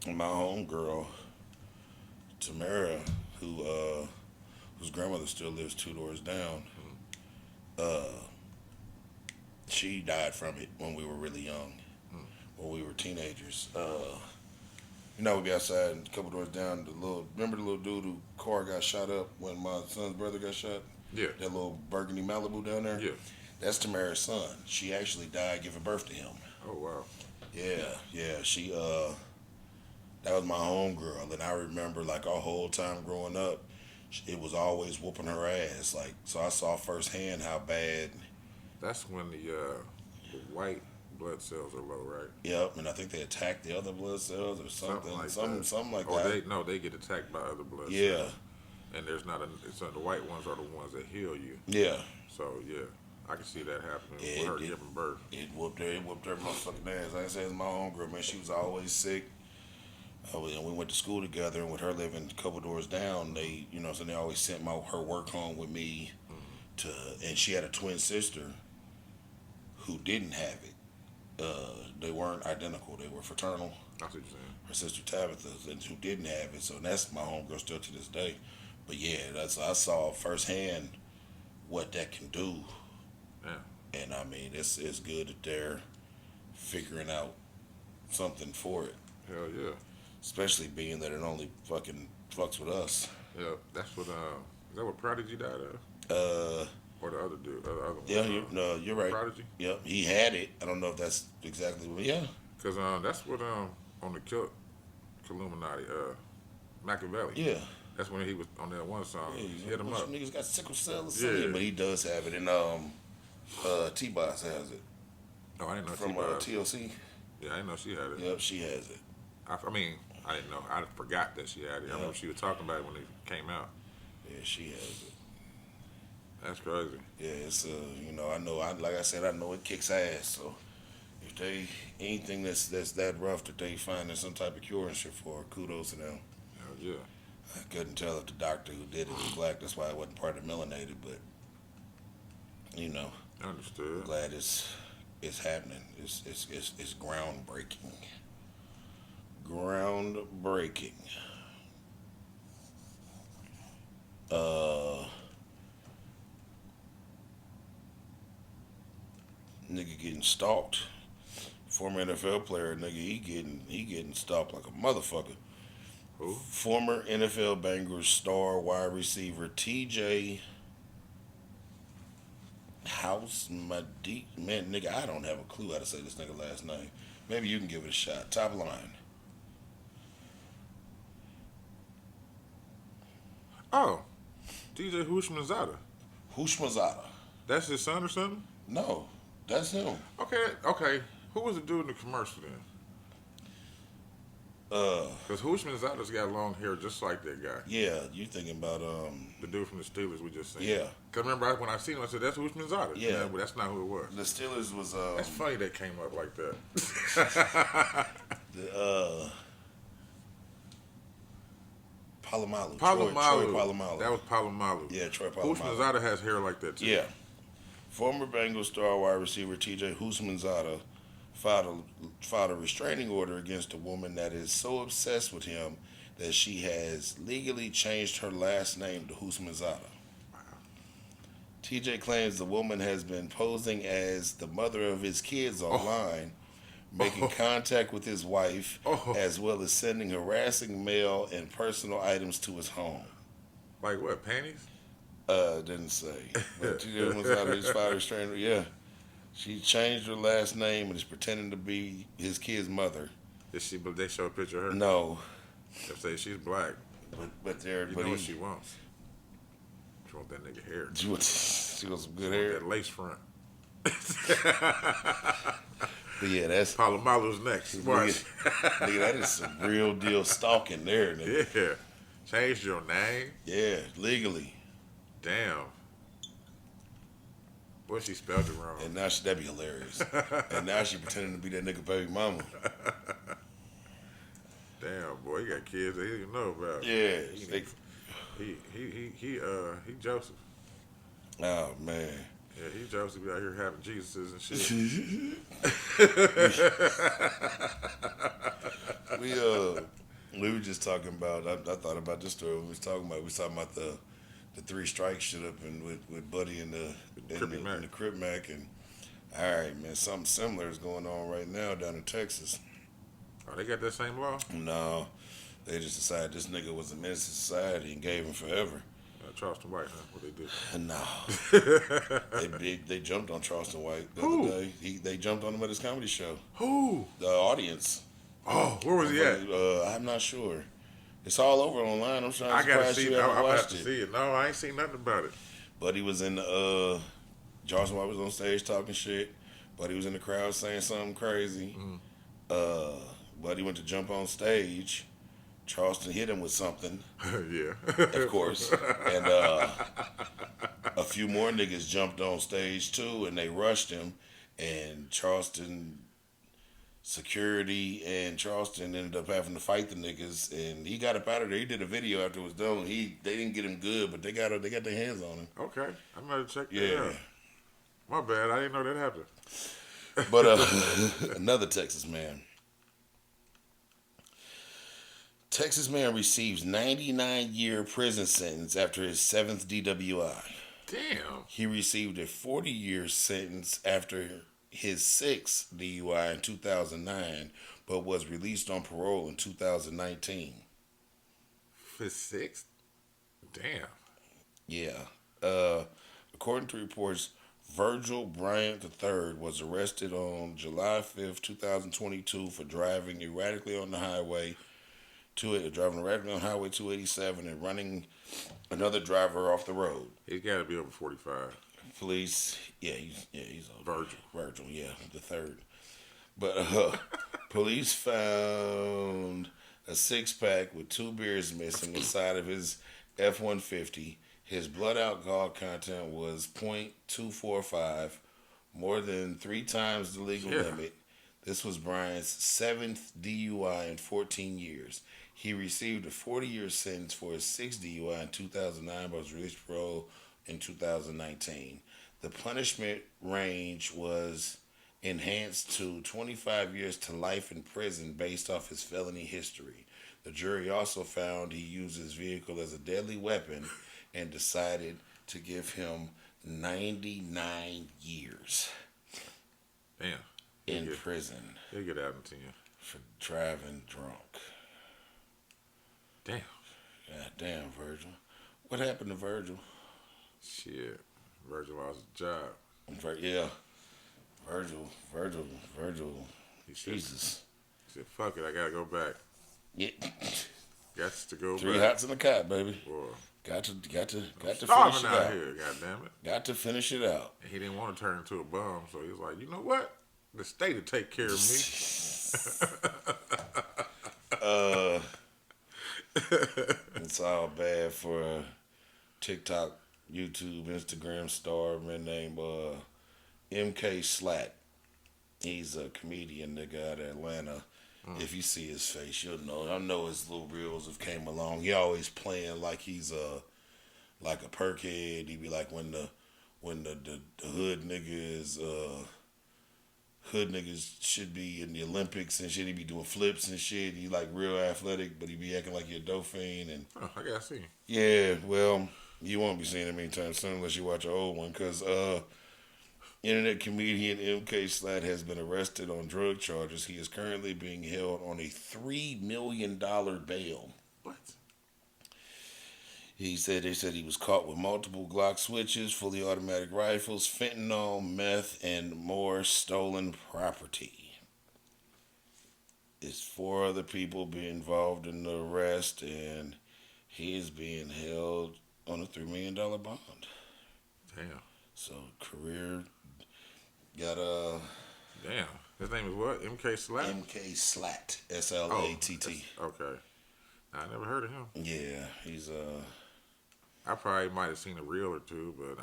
my homegirl, Tamara, whose grandmother still lives 2 doors down. She died from it when we were really young, when we were teenagers. We'd be outside and a couple doors down. Remember the little dude who car got shot up when my son's brother got shot? Yeah. That little burgundy Malibu down there? Yeah. That's Tamara's son. She actually died giving birth to him. Oh wow. Yeah. She that was my homegirl, and I remember like our whole time growing up, it was always whooping her ass. Like, so I saw firsthand how bad. That's when the white blood cells are low, right? Yep, and I think they attacked the other blood cells or something, something like or that. they get attacked by other blood Yeah, cells. And there's not so the white ones are the ones that heal you. yeah. So yeah, I can see that happening Yeah, with her it- giving birth. It whooped her motherfucking ass. Like I said, it's my homegirl, man. She was always sick. And we went to school together, and with her living a couple doors down, so they always sent her work home with me. And she had a twin sister who didn't have it. They weren't identical; they were fraternal. That's what you're saying. Her sister Tabitha, and who didn't have it. So that's my homegirl still to this day. But yeah, I saw firsthand what that can do. Yeah. And I mean, it's good that they're figuring out something for it, Hell yeah. especially being that it only fucking fucks with us. Yeah. That's what. Is that what Prodigy died of? Or the other dude? The other one? Yeah, you're right. Prodigy. Yep, he had it. I don't know if that's exactly what. Yeah, Because that's what on the Illuminati, Machiavelli. yeah. That's when he was on that one song. Yeah, Hit him up. Niggas got sickle cell or something, Yeah. but he does have it, and T-Boss has it Oh, I didn't know from she TLC. Yeah, I didn't know she had it. Yep, she has it. I mean, I didn't know. I forgot that she had it. I remember she was talking about it when it came out. Yeah, she has it. That's crazy. Yeah, it's I know. Like I said, I know it kicks ass. So if they anything that's that rough that they finding some type of cure and shit for, kudos to them. Hell yeah. I couldn't tell if the doctor who did it was black. That's why it wasn't part of melanated. But Understood. glad it's happening. It's groundbreaking. Groundbreaking. Nigga getting stalked. Former NFL player, nigga, he getting stalked like a motherfucker. Who? Former NFL Bengals star wide receiver TJ House Madi. Man, nigga, I don't have a clue how to say this nigga last name. Maybe you can give it a shot. Top line. Oh, DJ Hushmanzada. Hushmazada. That's his son or something? No, that's him. Okay. Who was the dude in the commercial then? Because Houshmandzadeh's got long hair just like that guy. Yeah, you thinking about The dude from the Steelers we just seen. Yeah. Because remember, when I seen him, I said, that's Houshmandzadeh. Yeah. But that's not who it was. the Steelers was That's funny they came up like that. the Palomalu. Palomalu. Troy Palomalu. That was Palomalu. Yeah, Troy Palomalu. Houshmandzadeh has hair like that, too. Yeah. Former Bengals star wide receiver T.J. Houshmandzadeh filed a restraining order against a woman that is so obsessed with him that she has legally changed her last name to Houshmandzadeh. TJ claims the woman has been posing as the mother of his kids online, making contact with his wife, as well as sending harassing mail and personal items to his home. Like what, panties? Didn't say. But TJ Houshmandzadeh filed a restraining order. Yeah. She changed her last name and is pretending to be his kid's mother. But they show a picture of her? No. They say she's black. But there, You know what she wants. She wants that nigga hair. She wants some good She hair. want that lace front. But yeah, that's Palomalu's next. Watch. nigga, that is some real deal stalking there, nigga. Yeah. Changed your name? Yeah, legally. Damn. What, she spelled it wrong? And now that'd be hilarious. And now she pretending to be that nigga baby mama. Damn, boy, he got kids that he didn't know about. Yeah. He Joseph. Oh man. Yeah, he Joseph be out here having Jesuses and shit. We were just talking about. I thought about this story. We was talking about the three strikes shit up and with Buddy and the Crip Mac, and all right, man, something similar is going on right now down in Texas. Oh, they got that same law? No, they just decided this nigga was a menace to society and gave him forever. Charleston White, huh? What they did? No, they jumped on Charleston White the other day. They jumped on him at his comedy show. Who? The audience. Oh, where was he at? I'm not sure. It's all over online. I'm trying to I gotta see see you it. haven't I have watched to it. see it. No, I ain't seen nothing about it. But he was in the Charleston White was on stage talking shit. But he was in the crowd saying something crazy. Buddy went to jump on stage. Charleston hit him with something. Yeah. Of course. And a few more niggas jumped on stage too, and they rushed him. And Charleston security and Charleston ended up having to fight the niggas, and he got up out of there. He did a video after it was done. They didn't get him good, but they got their hands on him. Okay, I'm gonna check that out. My bad, I didn't know that happened. But another Texas man. Texas man receives 99-year prison sentence after his 7th DWI. Damn. He received a 40-year sentence after his 6th DUI in 2009, but was released on parole in 2019. For 6th? Damn. Yeah. According to reports, Virgil Bryant III was arrested on July 5th, 2022 for driving erratically on the highway. Driving erratically on Highway 287 and running another driver off the road. He's got to be over 45. Police, he's old. Virgil, yeah, the third. But police found a 6-pack with 2 beers missing inside of his F-150. His blood alcohol content was .245, more than 3 times the legal limit. This was Bryant's 7th DUI in 14 years. He received a 40-year sentence for his 6th DUI in 2009, but was released parole in 2019. The punishment range was enhanced to 25 years to life in prison based off his felony history. The jury also found he used his vehicle as a deadly weapon and decided to give him 99 years in prison. He'll get out in 10. For driving drunk. Damn. God damn, Virgil. What happened to Virgil? Shit. Virgil lost his job. Virgil. Jesus. He said, fuck it, I gotta go back. Yeah. Got to go 3 back. hots in the cot, baby. Boy. Got to finish it Starving out. out here, goddammit. Got to finish it out. And he didn't want to turn into a bum, so he was like, you know what? The state will take care of me. It's all bad for a TikTok, YouTube, Instagram star man named MK Slat. He's a comedian nigga out of Atlanta. If you see his face, you'll know. I know his little reels have came along. He always playing like he's like a perkhead. He be like when the hood niggas hood niggas should be in the Olympics and shit. He be doing flips and shit. He like real athletic, but he be acting like he a Dauphin and Oh, I gotta see. yeah. Well, you won't be seeing him anytime soon unless you watch an old one, cause internet comedian MK Slat has been arrested on drug charges. He is currently being held on a $3 million bail. What? They said he was caught with multiple Glock switches, fully automatic rifles, fentanyl, meth, and more stolen property. It's 4 other people being involved in the arrest, and he is being held on a $3 million bond. Damn. So career got Damn. His name is what? MK Slap? MK Slat, SLATT. Okay. I never heard of him. Yeah, he's I probably might have seen a reel or two, but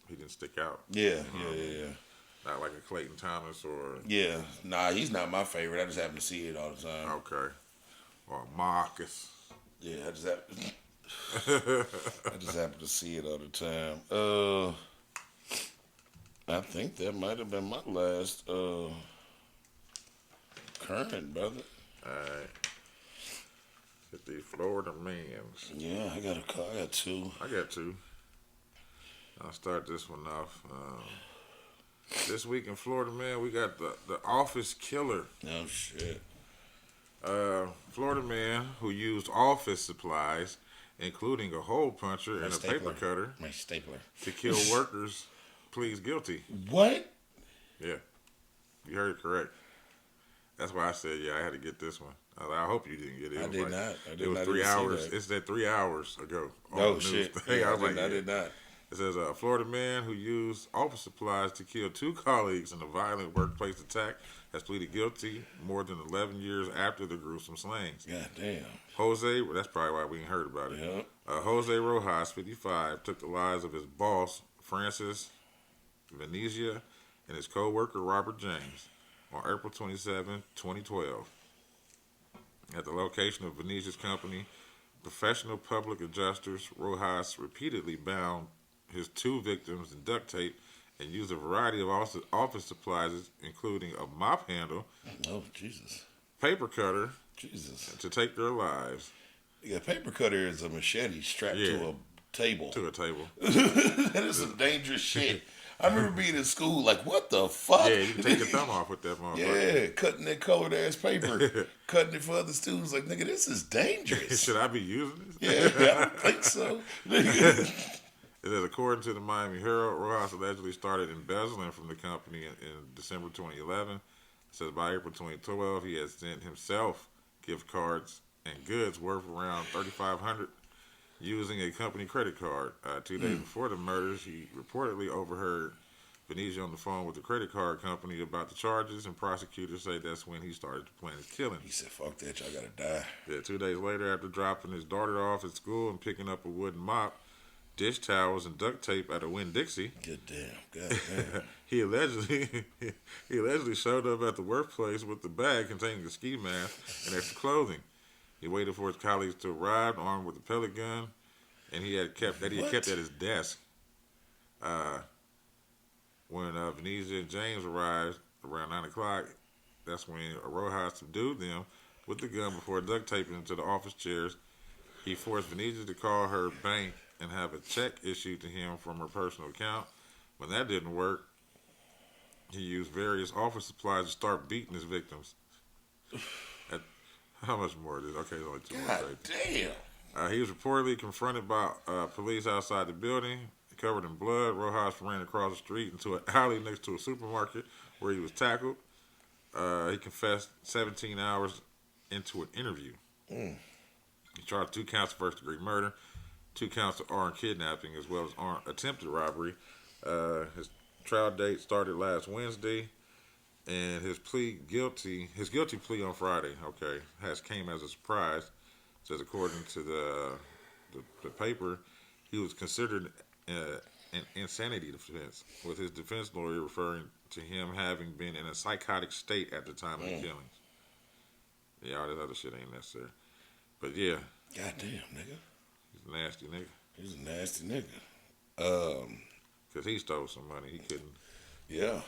he didn't stick out. yeah. Not like a Clayton Thomas or. Yeah, nah, he's not my favorite. I just happen to see it all the time. Okay. Or Marcus. Yeah, I just happen to see it all the time. I think that might have been my last current, brother. Alright. Get the Florida Mans. Yeah, I got 2. I got 2. I'll start this one off. This week in Florida, man, we got the office killer. Oh shit. Florida man who used office supplies, including a hole puncher and a paper cutter, My stapler. to kill workers, pleads guilty. What? Yeah, you heard it correct. That's why I said, yeah, I had to get this one. I hope you didn't get it. I did not. I did It was not 3 even see hours. that. It's that 3 hours ago. On Oh the news shit. thing. Yeah, I was like, I did not. It says a Florida man who used office supplies to kill 2 colleagues in a violent workplace attack has pleaded guilty more than 11 years after the gruesome slayings. God damn. Jose, that's probably why we ain't heard about it. Yeah. Jose Rojas, 55, took the lives of his boss, Francis Venezia, and his co-worker, Robert James, on April 27, 2012. At the location of Venezia's company, Professional Public Adjusters, Rojas repeatedly bound his 2 victims in duct tape and used a variety of office supplies, including a mop handle, Oh Jesus. paper cutter, Jesus. to take their lives. Yeah, paper cutter is a machete strapped Yeah. to a table. To a table. That is some dangerous shit. I remember being in school like, what the fuck? Yeah, you can take your thumb off with that motherfucker. Yeah, cutting that colored ass paper, cutting it for other students. Like, nigga, this is dangerous. Should I be using this? Yeah, I don't think so. It says, according to the Miami Herald, Rojas allegedly started embezzling from the company in December 2011. It says by April 2012, he had sent himself gift cards and goods worth around $3,500 using a company credit card. 2 days before the murders, he reportedly overheard Venezia on the phone with the credit card company about the charges, and prosecutors say that's when he started to plan his killing. He said, fuck that, y'all gotta die. Yeah, 2 days later, after dropping his daughter off at school and picking up a wooden mop, dish towels, and duct tape at a Winn-Dixie, Good damn. God damn. he allegedly showed up at the workplace with the bag containing a ski mask and extra clothing. He waited for his colleagues to arrive, armed with a pellet gun, and he had kept at his desk. When Venezia and James arrived around 9 o'clock, that's when Rojas subdued them with the gun before duct taping into the office chairs. He forced Venezia to call her bank and have a check issued to him from her personal account. When that didn't work, he used various office supplies to start beating his victims. How much more is this? Okay, there's only 2 more God pages. damn. He was reportedly confronted by police outside the building. Covered in blood, Rojas ran across the street into an alley next to a supermarket where he was tackled. He confessed 17 hours into an interview. He charged 2 counts of first-degree murder, 2 counts of armed kidnapping, as well as attempted robbery. His trial date started last Wednesday. and his guilty plea on Friday, okay, has came as a surprise. Says according to the paper, he was considered an insanity defense, with his defense lawyer referring to him having been in a psychotic state at the time of the killings. Yeah, all that other shit ain't necessary. But yeah, Goddamn, nigga. he's a nasty nigga. He's a nasty nigga. Because he stole some money. He couldn't. Yeah.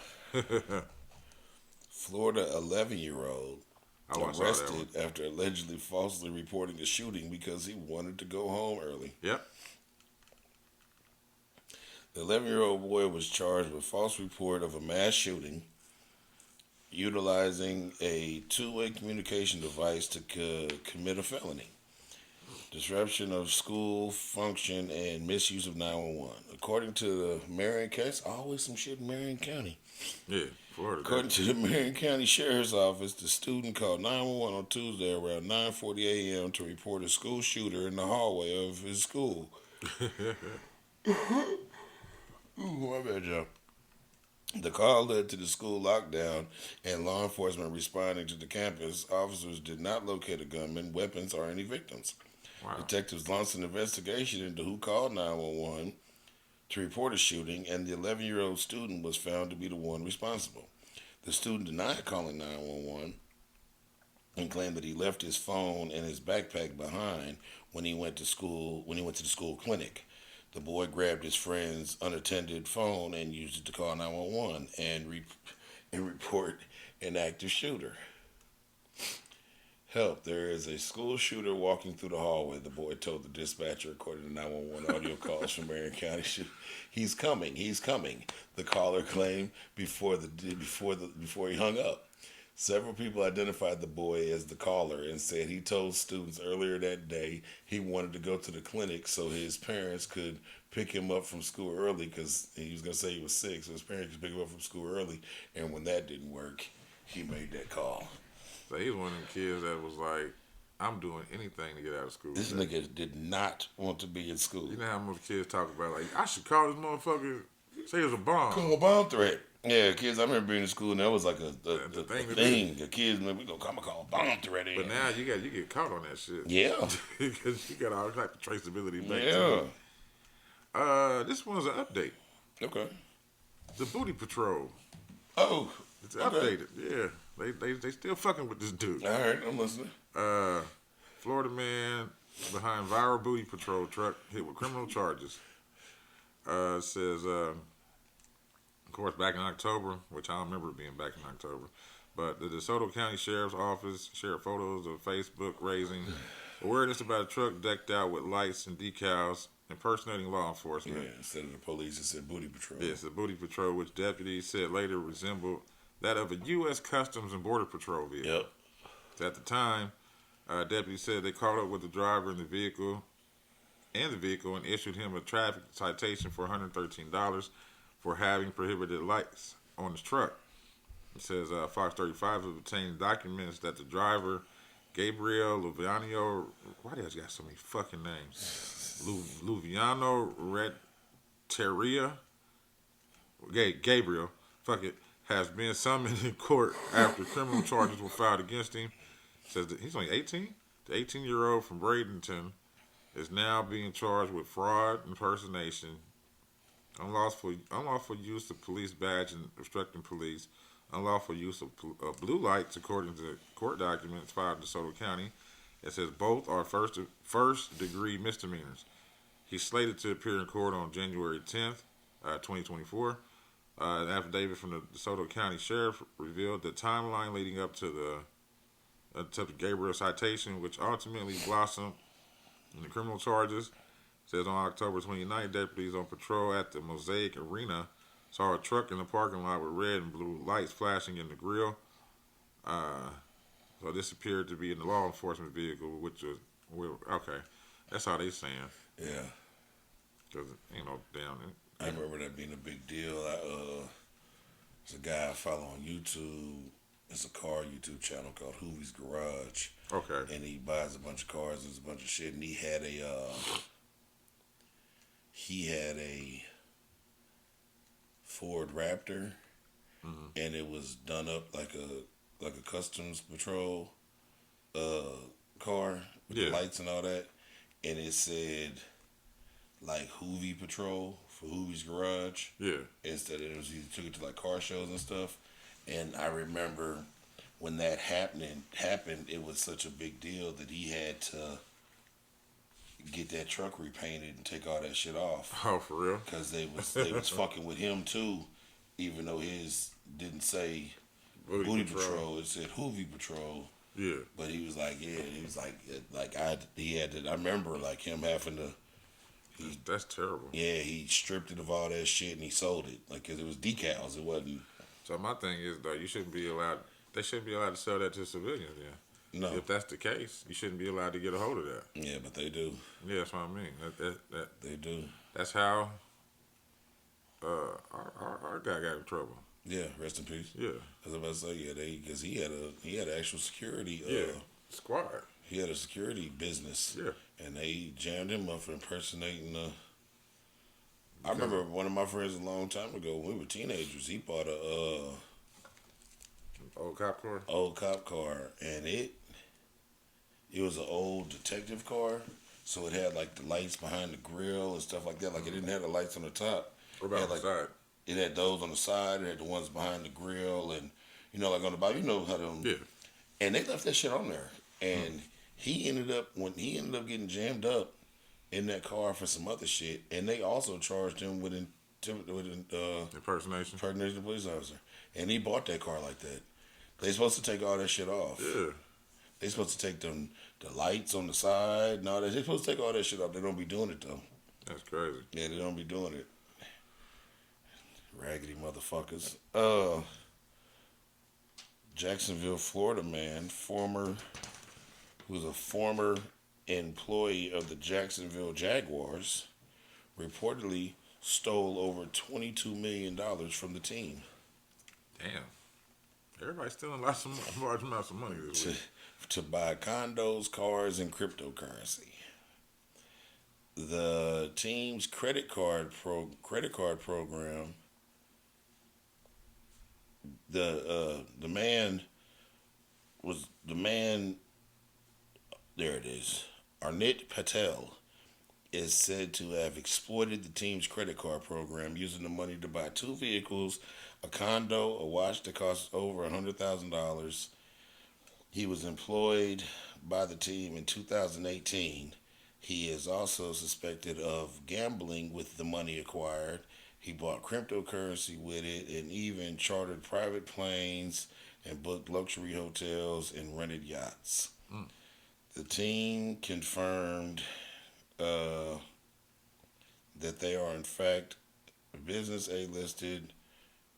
Florida 11-year-old Oh, I saw that arrested after allegedly falsely reporting a shooting because he wanted to go home early. Yep. The 11-year-old boy was charged with false report of a mass shooting utilizing a two-way communication device to commit a felony. Disruption of school function and misuse of 911. According to the Marion County, always some shit in Marion County. Yeah, Florida. According to the Marion County Sheriff's Office, the student called 911 on Tuesday around 9:40 a.m. to report a school shooter in the hallway of his school. Ooh, my bad, Joe. The call led to the school lockdown and law enforcement responding to the campus. Officers did not locate a gunman, weapons, or any victims. Wow. Detectives launched an investigation into who called 911 to report a shooting, and the 11-year-old student was found to be the one responsible. The student denied calling 911 and claimed that he left his phone and his backpack behind when he went to school. When he went to the school clinic, the boy grabbed his friend's unattended phone and used it to call 911 and report an active shooter. Help, there is a school shooter walking through the hallway, the boy told the dispatcher, according to 911 audio calls from Marion County. He's coming, the caller claimed before he hung up. Several people identified the boy as the caller and said he told students earlier that day he wanted to go to the clinic so his parents could pick him up from school early, because he was going to say he was sick, so his parents could pick him up from school early. And when that didn't work, he made that call. So he's one of them kids that was like, I'm doing anything to get out of school. This nigga did not want to be in school. You know how most kids talk about, like, I should call this motherfucker, say it was a bomb. Call a bomb threat. Yeah, kids, I remember being in school and that was like a thing. The kids, man, we gonna call a bomb threat in. But now you get caught on that shit. Yeah. Because you got all type of traceability back Yeah. to it. This one's an update. Okay. The Booty Patrol. Oh. It's updated. Yeah. They still fucking with this dude. All right, I'm listening. Florida man behind viral Booty Patrol truck hit with criminal charges. Says, of course, back in October, which I don't remember being back in October, but the DeSoto County Sheriff's Office shared photos of Facebook raising awareness about a truck decked out with lights and decals impersonating law enforcement. Yeah, instead of the police, it said Booty Patrol. Yes, the Booty Patrol, which deputies said later resembled that of a U.S. Customs and Border Patrol vehicle. Yep. At the time, deputies said they caught up with the driver in the vehicle and issued him a traffic citation for $113 for having prohibited lights on his truck. It says Fox 35 has obtained documents that the driver, Gabriel Luviano, why do you got so many fucking names? Luviano Renteria, Gabriel, fuck it, has been summoned in court after criminal charges were filed against him. Says that he's only 18. The 18-year-old from Bradenton is now being charged with fraud, impersonation, unlawful use of police badge and obstructing police, unlawful use of blue lights, according to court documents filed in DeSoto County. It says both are first-degree misdemeanors. He's slated to appear in court on January 10th, 2024. An affidavit from the DeSoto County Sheriff revealed the timeline leading up to the Gabriel citation, which ultimately blossomed in the criminal charges. It says on October 29th, deputies on patrol at the Mosaic Arena saw a truck in the parking lot with red and blue lights flashing in the grill. So this appeared to be in the law enforcement vehicle, which was, okay, that's how they saying. Yeah. Because ain't no damn. I remember that being a big deal. There's a guy I follow on YouTube. It's a car YouTube channel called Hoovie's Garage. Okay. And he buys a bunch of cars and a bunch of shit. And he had a Ford Raptor. and it was done up like a customs patrol car with the Yeah. lights and all that, and it said like Hoovie Patrol for Hoovie's Garage. Yeah. Instead, he took it to like car shows and stuff. And I remember when that happened, it was such a big deal that he had to get that truck repainted and take all that shit off Oh, for real? because they was fucking with him too, even though his didn't say Booty Patrol, it said Hoovie Patrol. Yeah. But he was like, he had to. I remember like him having to. That's terrible. Yeah, he stripped it of all that shit and he sold it. Like, 'cause it was decals. It wasn't. So my thing is though, you shouldn't be allowed. They shouldn't be allowed to sell that to civilians. Then, No. if that's the case, you shouldn't be allowed to get a hold of that. Yeah, but they do. Yeah, that's what I mean. They do. That's how our guy got in trouble. Yeah, rest in peace. Yeah. I was about to say, yeah, because he had actual security. Squad. He had a security business. Yeah. And they jammed him up for impersonating. I remember one of my friends a long time ago when we were teenagers. He bought a Old cop car. old cop car, and it was an old detective car, so it had like the lights behind the grill and stuff like that. Like it didn't have the lights on the top. What about It had, the like, side? It had those on the side. It had the ones behind the grill, and like on the bottom. You know how them. Yeah. And they left that shit on there, and he ended up getting jammed up in that car for some other shit, and they also charged him with Impersonation. impersonating a police officer, and he bought that car like that. They supposed to take all that shit off. Yeah. They supposed to take the lights on the side and all that. They supposed to take all that shit off. They don't be doing it though. That's crazy. Yeah, they don't be doing it. Raggedy motherfuckers. Jacksonville, Florida man, who's a former employee of the Jacksonville Jaguars, reportedly stole over $22 million from the team. Damn. Everybody's stealing large amounts of money this week. To buy condos, cars, and cryptocurrency. The team's credit card program. The man. There it is. Arnit Patel is said to have exploited the team's credit card program, using the money to buy 2 vehicles, a condo, a watch that costs over $100,000. He was employed by the team in 2018. He is also suspected of gambling with the money acquired. He bought cryptocurrency with it and even chartered private planes and booked luxury hotels and rented yachts. The team confirmed that they are in fact business A-listed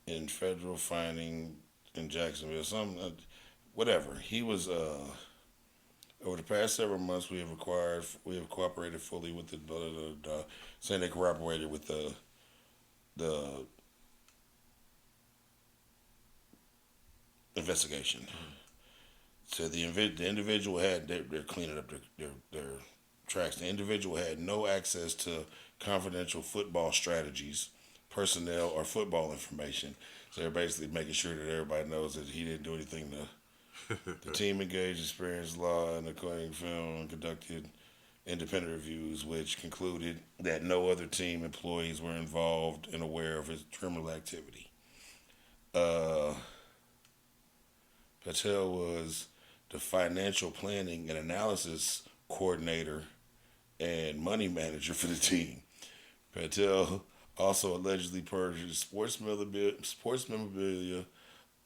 in federal finding in Jacksonville. Whatever. He was over the past several months we have cooperated fully with saying they cooperated with the investigation. So the individual they're cleaning up their tracks. The individual had no access to confidential football strategies, personnel, or football information. So they're basically making sure that everybody knows that he didn't do anything to. The team engaged experienced law and according film and conducted independent reviews, which concluded that no other team employees were involved and aware of his criminal activity. Patel was the financial planning and analysis coordinator and money manager for the team. Patel also allegedly purchased sports memorabilia,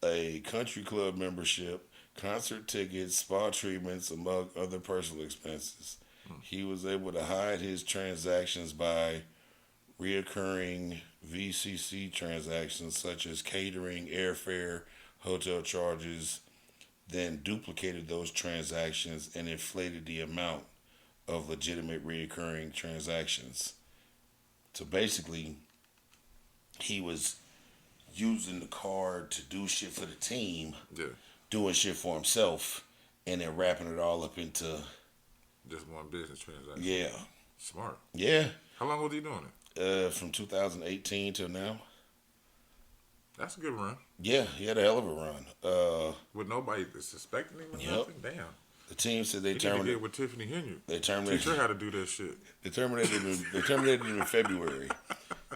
a country club membership, concert tickets, spa treatments, among other personal expenses. He was able to hide his transactions by reoccurring VCC transactions such as catering, airfare, hotel charges, then duplicated those transactions and inflated the amount of legitimate reoccurring transactions. So basically, he was using the card to do shit for the team, doing shit for himself, and then wrapping it all up into just one business transaction. Yeah. Smart. Yeah. How long was he doing it? From 2018 till now. That's a good run. Yeah, he had a hell of a run. With nobody suspecting him or Yep. nothing. Damn. The team said they He need to get terminated. with Tiffany Henry. They terminated. Teach her how to do that shit. They terminated him in February.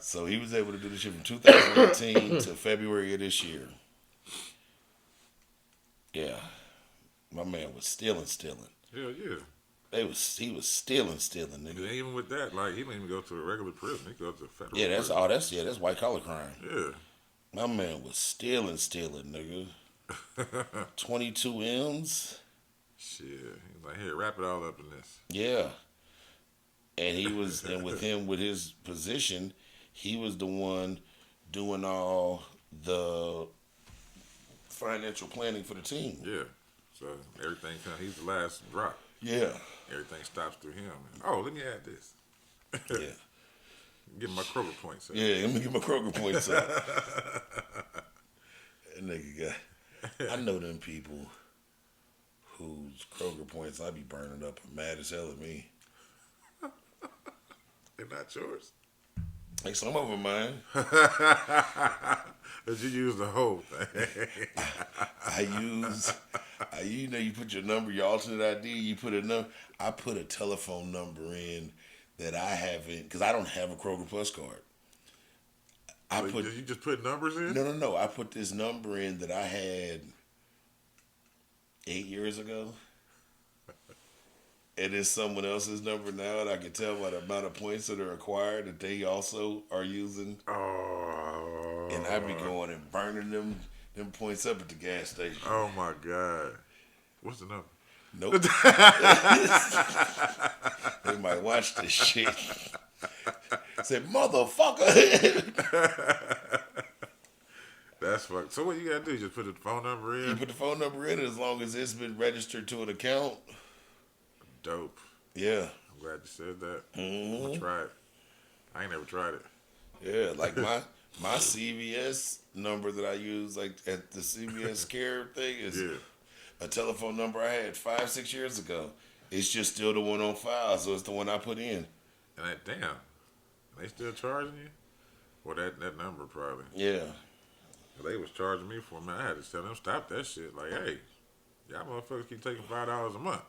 So he was able to do this shit from 2018 to February of this year. Yeah. My man was stealing. Hell yeah. He was stealing, nigga. And even with that, like, he didn't even go to a regular prison. He goes to a federal Yeah, that's prison. that's white collar crime. Yeah. My man was stealing, nigga. 22 M's. Shit. He's like, here, wrap it all up in this. Yeah. And he was, and with his position, he was the one doing all the financial planning for the team. Yeah. So everything he's the last drop. Yeah. Everything stops through him. Oh, let me add this. Yeah. Get my Kroger points up. Yeah, let me get my Kroger points up. That nigga got, I know them people whose Kroger points I be burning up are mad as hell at me. They're not yours. Like some of them mine. But you use the whole thing. You know, you put your number, your alternate ID, you put a number. I put a telephone number in that I haven't, because I don't have a Kroger Plus card. You just put numbers in? No. I put this number in that I had 8 years ago. And it's someone else's number now, and I can tell by the amount of points that are acquired that they also are using. Oh. And I be going and burning them points up at the gas station. Oh my God. What's the number? Nope. They might watch this shit. Say, motherfucker. That's fucked. So what you gotta do? Just put the phone number in? You put the phone number in as long as it's been registered to an account. Dope. Yeah. I'm glad you said that. Mm-hmm. I'm gonna try it. I ain't never tried it. Yeah, like my CVS number that I use, like at the CVS Care thing, is a telephone number I had 5-6 years ago. It's just still the one on file, so it's the one I put in. And damn, they still charging you? Well, that number probably. Yeah. They was charging me for it, man. I had to tell them stop that shit. Like, hey, y'all motherfuckers keep taking $5 a month.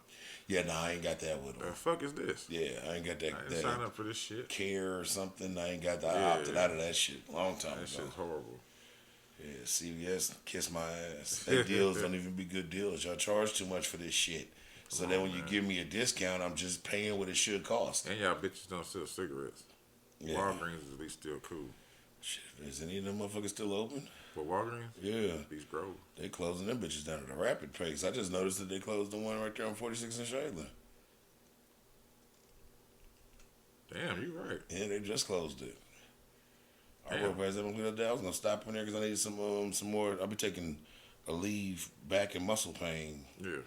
Yeah, nah, I ain't got that with them. The fuck is this? Yeah, I ain't got that. I didn't sign up for this shit. Care or something. I ain't got that. I opted out of that shit a long time ago. That shit's horrible. Yeah, CVS, kiss my ass. Their deals don't even be good deals. Y'all charge too much for this shit. So then when you give me a discount, I'm just paying what it should cost. And y'all bitches don't sell cigarettes. Yeah. Walgreens is at least still cool. Shit, is any of them motherfuckers still open? For Walgreens? Yeah. Beach Grove. They closing them bitches down at a rapid pace. I just noticed that they closed the one right there on 46 and Shayla. Damn, you right. Yeah, they just closed it. I Damn. worked past them the other day. I was gonna stop in there because I needed some more. I'll be taking a leave back and muscle pain. Yeah.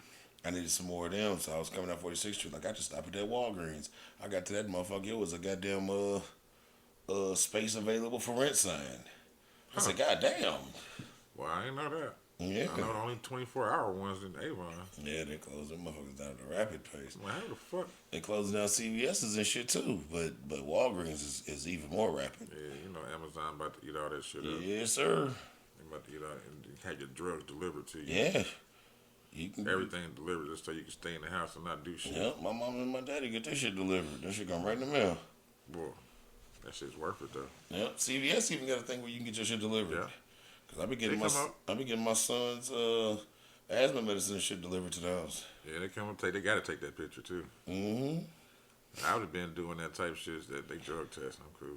I needed some more of them, so I was coming out 46th Street. Like I just stopped at that Walgreens. I got to that motherfucker. It was a goddamn space available for rent sign. I said, God damn. Well, I ain't know that. Yeah. I know the only 24-hour ones in Avon. Yeah, they closed them motherfuckers down at a rapid pace. Well, how the fuck? They closing down CVS's and shit too, but Walgreens is even more rapid. Yeah, you know Amazon about to eat all that shit up. Yes, sir. They about to eat all and have your drugs delivered to you. Yeah. You can Everything delivered just so you can stay in the house and not do shit. Yep, my mom and my daddy get their shit delivered. That shit come right in the mail. Boy, that shit's worth it though. Yep, CVS even got a thing where you can get your shit delivered. Yeah. Cause I be getting my son's asthma medicine shit delivered to the house. Yeah, they come and they gotta take that picture too. Mm-hmm. I would have been doing that type of shit that they drug test. I'm cool.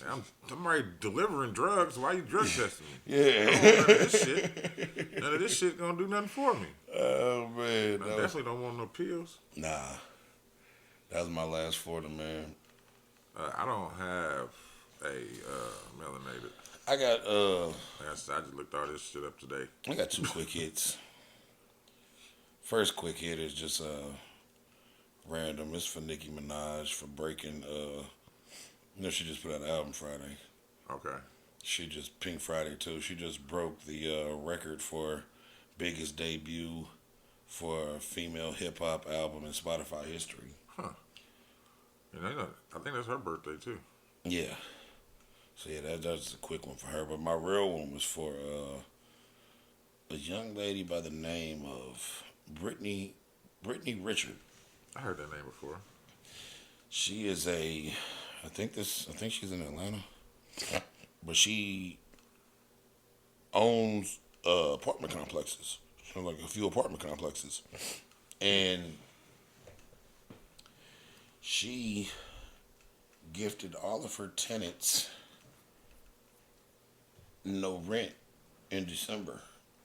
I'm already delivering drugs. Why you drug testing me? Yeah. None of this shit. None of this shit gonna do nothing for me. Oh man. I definitely don't want no pills. Nah. That was my last for them, man. I don't have a melanated. I got I just looked all this shit up today. I got 2 quick hits. First quick hit is just random. It's for Nicki Minaj for breaking she just put out an album Friday. Okay. She just Pink Friday too. She just broke the record for biggest debut for a female hip hop album in Spotify history. Huh. And I think that's her birthday too. Yeah. So yeah, that's a quick one for her. But my real one was for a young lady by the name of Brittany Richard. I heard that name before. She is I think she's in Atlanta, but she owns apartment complexes, like a few apartment complexes, and she gifted all of her tenants no rent in December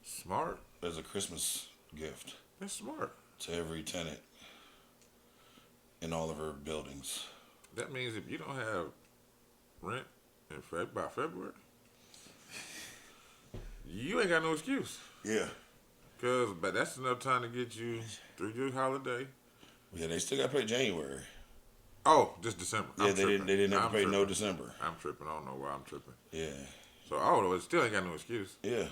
Smart. as a Christmas gift That's smart. to every tenant in all of her buildings. That means if you don't have rent in by February, you ain't got no excuse. Yeah. But that's enough time to get you through your holiday. Yeah, they still got to pay January. Oh, just December. Yeah, they didn't have to pay no December. I'm tripping. I don't know why I'm tripping. Yeah. So, it still ain't got no excuse. Yeah.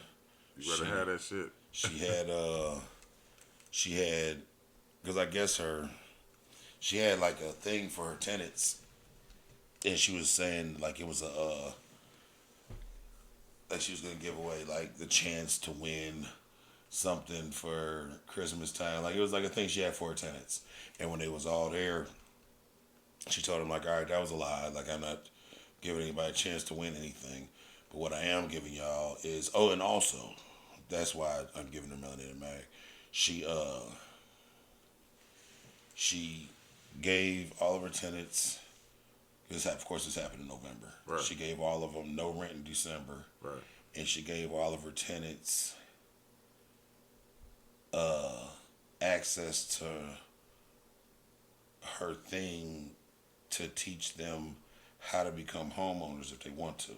You better have that shit. She had, because I guess she had like a thing for her tenants, and she was saying like it was like she was gonna give away like the chance to win something for Christmas time. Like it was like a thing she had for her tenants, and when they was all there, she told them like, all right, that was a lie. Like I'm not giving anybody a chance to win anything, but what I am giving y'all is and also that's why I'm giving her Melanated Mag. She gave all of her tenants. Of course, this happened in November. Right. She gave all of them no rent in December. Right. And she gave all of her tenants access to her thing to teach them how to become homeowners if they want to.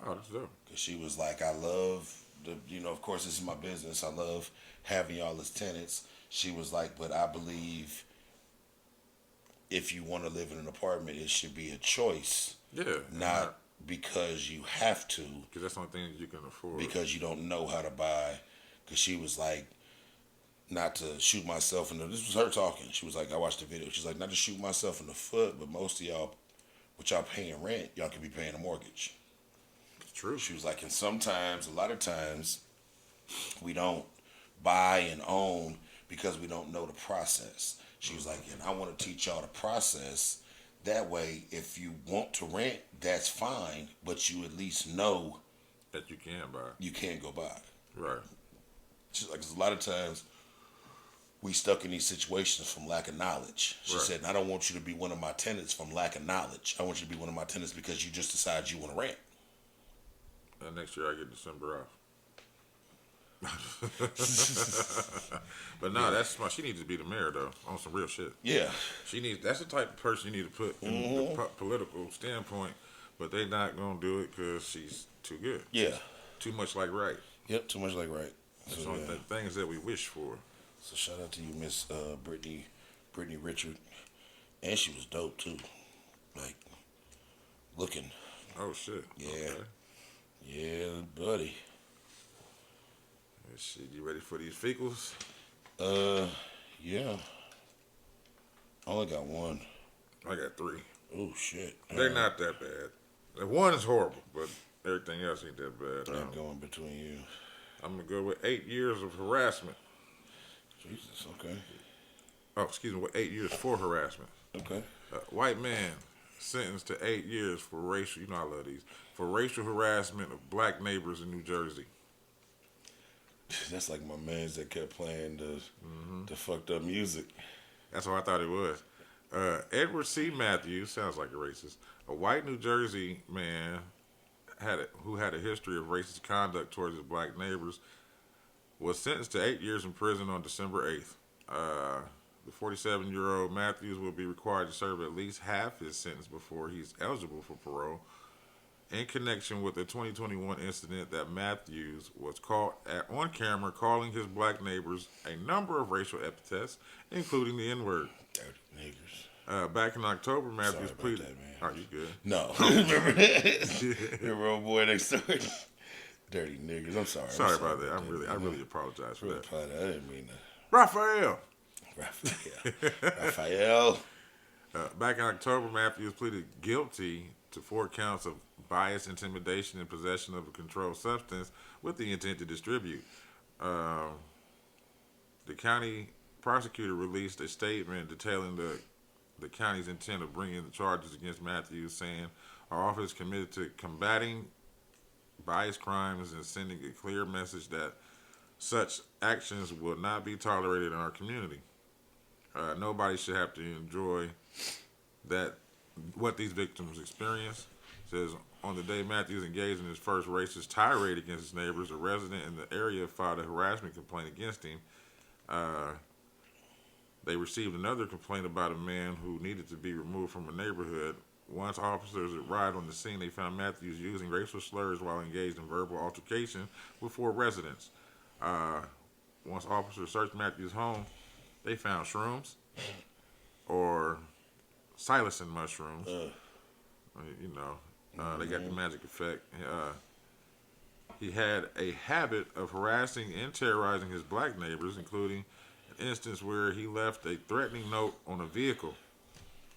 Oh, that's dope. Because she was like, I love of course, this is my business. I love having y'all as tenants. She was like, but I believe if you want to live in an apartment, it should be a choice. Yeah. Not because you have to. Because that's the only thing you can afford. Because you don't know how to buy. Because she was like, not to shoot myself in the... This was her talking. She was like, I watched the video. She's like, not to shoot myself in the foot, but most of y'all, what y'all paying rent, y'all could be paying a mortgage. It's true. She was like, and sometimes, a lot of times, we don't buy and own because we don't know the process. She was like, and I want to teach y'all the process. That way, if you want to rent, that's fine, but you at least know that you can buy. You can't go buy. Right. She's like, 'cause a lot of times we stuck in these situations from lack of knowledge. She said, and I don't want you to be one of my tenants from lack of knowledge. I want you to be one of my tenants because you just decided you want to rent. Next year I get December off. But no, that's smart. She needs to be the mayor though, on some real shit. Yeah. That's the type of person you need to put in the political standpoint, but they not gonna do it because she's too good. Yeah. Too much like right. Yep, too much like right. That's one of the things that we wish for. So shout out to you, Miss Brittany Richard. And she was dope too. Like looking. Oh shit. Yeah. Okay. Yeah, buddy. Shit, you ready for these fecals? Yeah. I only got one. I got 3. Oh shit. They're not that bad. The one is horrible, but everything else ain't that bad. I'm going between you. I'm gonna go with 8 years of harassment. Jesus, okay. Oh, excuse me, with 8 years for harassment. Okay. White man sentenced to 8 years for racial, I love these, for racial harassment of black neighbors in New Jersey. That's like my mans that kept playing the fucked up music. That's what I thought it was. Edward C. Matthews, sounds like a racist, a white New Jersey man who had a history of racist conduct towards his black neighbors, was sentenced to 8 years in prison on December 8th. The 47-year-old Matthews will be required to serve at least half his sentence before he's eligible for parole. In connection with the 2021 incident that Matthews was caught on camera calling his black neighbors a number of racial epithets, including the N-word. Dirty niggers. Back in October, Matthews pleaded. That, man. Are you good? No. Remember that? Remember old boy next door? Dirty niggers. I'm sorry. Sorry about that. I really apologize for that. I didn't mean that. Raphael. Raphael. Back in October, Matthews pleaded guilty to 4 counts of bias, intimidation, and possession of a controlled substance with the intent to distribute. The county prosecutor released a statement detailing the county's intent of bringing the charges against Matthews, saying, "Our office is committed to combating bias crimes and sending a clear message that such actions will not be tolerated in our community. Nobody should have to enjoy what these victims experience." It says, on the day Matthews engaged in his first racist tirade against his neighbors, a resident in the area filed a harassment complaint against him. They received another complaint about a man who needed to be removed from a neighborhood. Once officers arrived on the scene, they found Matthews using racial slurs while engaged in verbal altercation with 4 residents. Once officers searched Matthews' home, they found shrooms or psilocin mushrooms. They got the magic effect. He had a habit of harassing and terrorizing his black neighbors, including an instance where he left a threatening note on a vehicle.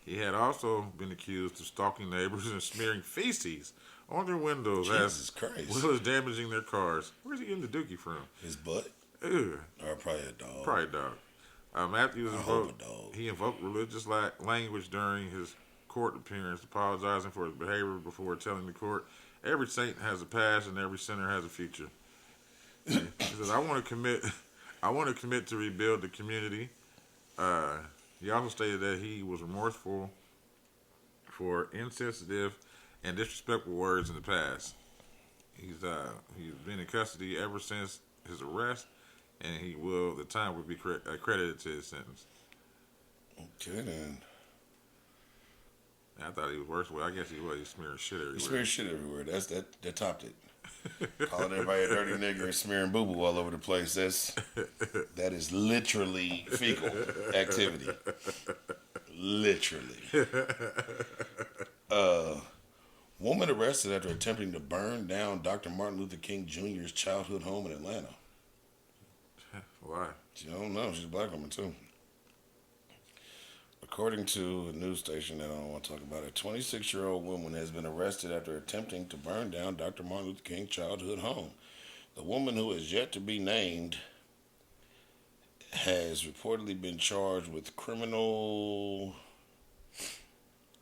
He had also been accused of stalking neighbors and smearing feces on their windows Jesus Christ. well as damaging their cars. Where's he getting the dookie from? His butt? Ugh. Or probably a dog. Probably a dog. Matthews hope a dog. He invoked religious language during his court appearance, apologizing for his behavior before telling the court, "Every saint has a past and every sinner has a future." He says, I want to commit to rebuild the community. He also stated that he was remorseful for insensitive and disrespectful words in the past. He's been in custody ever since his arrest, and the time will be credited to his sentence. Okay, then. I thought he was worse. Well, I guess he was. He smearing shit everywhere. He smeared shit everywhere. That topped it. Calling everybody a dirty nigger and smearing boo-boo all over the place. That is literally fecal activity. Literally. Woman arrested after attempting to burn down Dr. Martin Luther King Jr.'s childhood home in Atlanta. Why? I don't know. She's a black woman, too. According to a news station that I don't want to talk about, a 26-year-old woman has been arrested after attempting to burn down Dr. Martin Luther King's childhood home. The woman, who is yet to be named, has reportedly been charged with criminal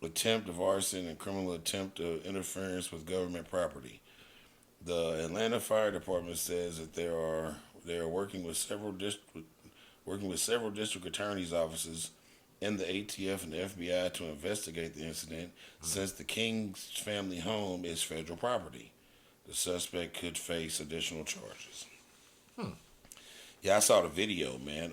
attempt of arson and criminal attempt of interference with government property. The Atlanta Fire Department says that they are working with several district attorneys' offices and the ATF and the FBI to investigate the incident, since the King's family home is federal property. The suspect could face additional charges. Yeah, I saw the video, man.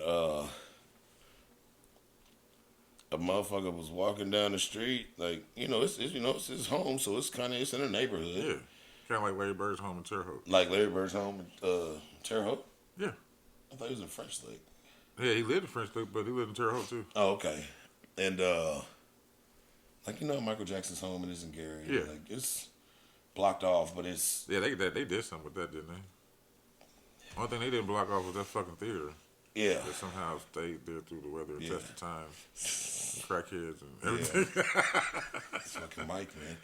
A motherfucker was walking down the street, like, it's his home, so it's in a neighborhood. Yeah, kind of like Larry Bird's home in Terre Haute. Like Larry Bird's home in Terre Haute? Yeah. I thought he was in French Lake. Yeah, he lived in French Lake, but he lived in Terre Haute too. Oh, okay. And Michael Jackson's home is in Gary. Yeah. Like, it's blocked off, but it's Yeah, they did something with that, didn't they? One thing they didn't block off was that fucking theater. yeah. They somehow stayed there through the weather and Yeah. test of time. Crackheads and everything. Yeah. It's fucking Mike, man.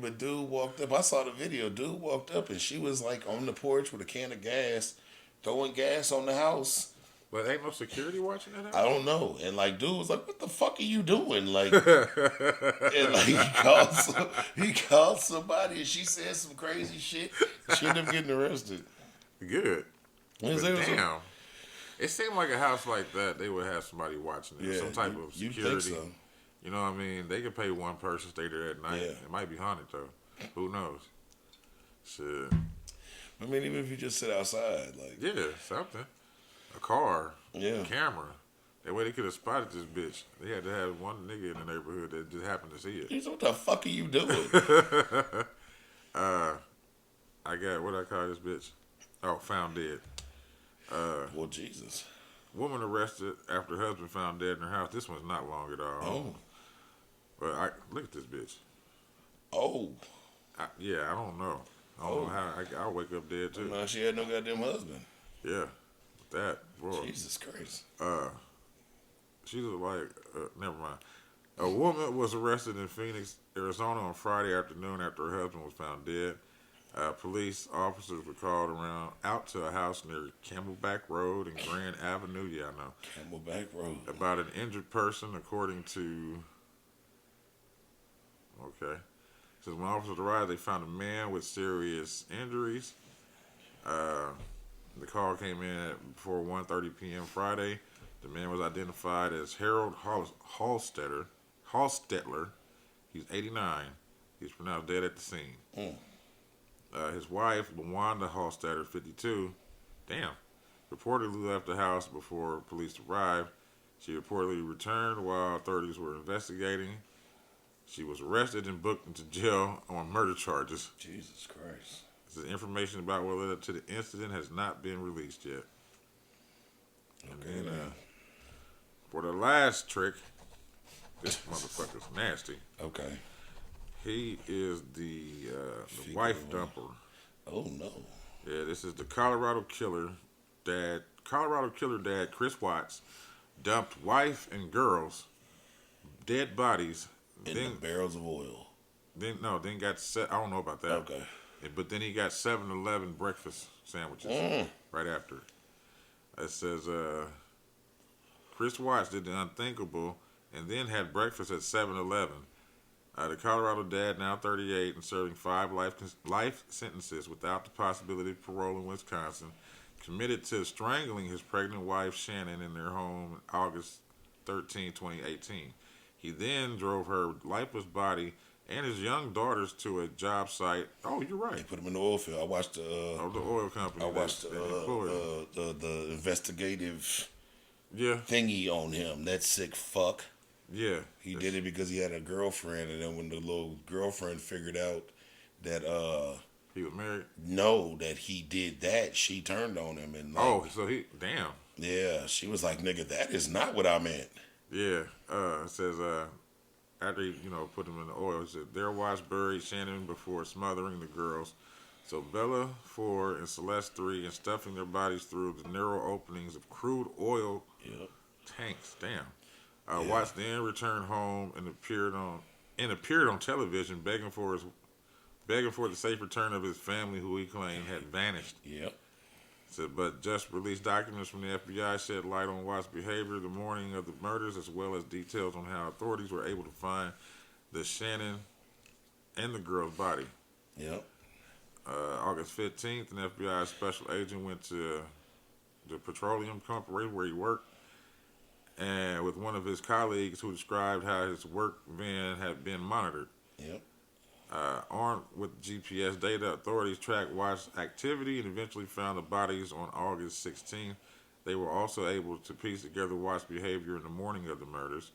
But dude walked up. I saw the video. Dude walked up and she was like on the porch with a can of gas, throwing gas on the house. But ain't no security watching that house? I don't know. And like, dude was like, "What the fuck are you doing?" Like, and like he called somebody and she said some crazy shit. She ended up getting arrested. Good. But But damn. It seemed like a house like that, they would have somebody watching it. Yeah, some type of you security. think so. You know what I mean? They could pay one person to stay there at night. Yeah. It might be haunted, though. Who knows? Shit. I mean, even if you just sit outside, like, Yeah, something. A car. Yeah. A camera. That way they could have spotted this bitch. They had to have one nigga in the neighborhood that just happened to see it. he said, "What the fuck are you doing?" I got, what I call this bitch? Oh, found dead. Well, Jesus. Woman arrested after husband found dead in her house. This one's not long at all. Oh. But look at this bitch. Oh. I don't know. I don't know how. I'll wake up dead too. No, she had no goddamn husband. Yeah. That, boy. Jesus Christ. She looked like, never mind. A woman was arrested in Phoenix, Arizona on Friday afternoon after her husband was found dead. Police officers were called out to a house near Camelback Road and Grand Avenue. Yeah, I know. Camelback Road. About an injured person, according to. Okay. Says when officers arrived, they found a man with serious injuries. The call came in at before 1:30 p.m. Friday. The man was identified as Harold Hallstetler. He's 89. He's pronounced dead at the scene. His wife, LaWanda Hallstetler, 52, reportedly left the house before police arrived. She reportedly returned while authorities were investigating. She was arrested and booked into jail on murder charges. Jesus Christ. This is information about what led up to the incident has not been released yet. Okay. And then, for the last trick, this motherfucker's nasty. Okay. He is the wife dumper. Oh no. Yeah, this is the Colorado killer dad. Colorado killer dad Chris Watts dumped wife and girls dead bodies In the barrels of oil. Then got set. I don't know about that. Okay. But then he got 7-Eleven breakfast sandwiches right after. It says Chris Watts did the unthinkable and then had breakfast at 7-Eleven. The Colorado dad, now 38 and serving 5 life sentences without the possibility of parole in Wisconsin, committed to strangling his pregnant wife Shannon in their home August 13, 2018. He then drove her lifeless body and his young daughters to a job site. Oh, you're right. They put him in the oil field. I watched the oil company. I watched the investigative thingy on him. That sick fuck. Yeah. He did it because he had a girlfriend, and then when the little girlfriend figured out that he was married? No, that he did that, she turned on him and Yeah, she was like, nigga, that is not what I meant. Yeah. It says after he, put them in the oil, it said their watch buried Shannon before smothering the girls. So Bella 4 and Celeste 3 and stuffing their bodies through the narrow openings of crude oil tanks. Watts then returned home and appeared on television begging for the safe return of his family, who he claimed had vanished. Yep. So, but just released documents from the FBI shed light on Watts' behavior the morning of the murders, as well as details on how authorities were able to find the Shannon and the girl's body. Yep. August 15th, an FBI special agent went to the petroleum company where he worked, and with one of his colleagues who described how his work van had been monitored. Yep. Armed with GPS data, authorities tracked Watts' activity and eventually found the bodies on August 16th. They were also able to piece together Watts' behavior in the morning of the murders.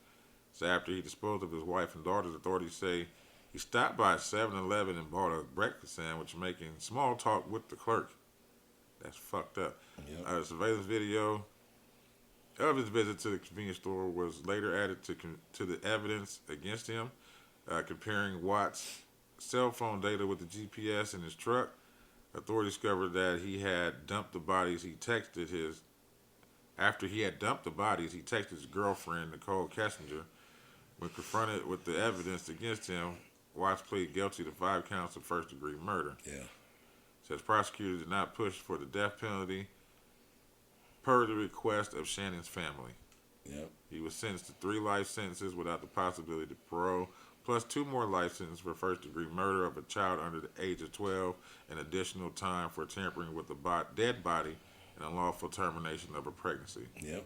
So after he disposed of his wife and daughters, authorities say he stopped by 7-Eleven and bought a breakfast sandwich, making small talk with the clerk. That's fucked up. Yep. Surveillance video of his visit to the convenience store was later added to the evidence against him, comparing Watts' cell phone data with the GPS in his truck. Authorities discovered that he had dumped the bodies. After he had dumped the bodies, he texted his girlfriend, Nicole Kessinger. When confronted with the evidence against him, Watts pleaded guilty to 5 counts of first-degree murder. Yeah. Says prosecutors did not push for the death penalty per the request of Shannon's family. Yep. He was sentenced to 3 life sentences without the possibility of parole, plus 2 more life sentences for first-degree murder of a child under the age of 12, and additional time for tampering with a dead body and unlawful termination of a pregnancy. Yep.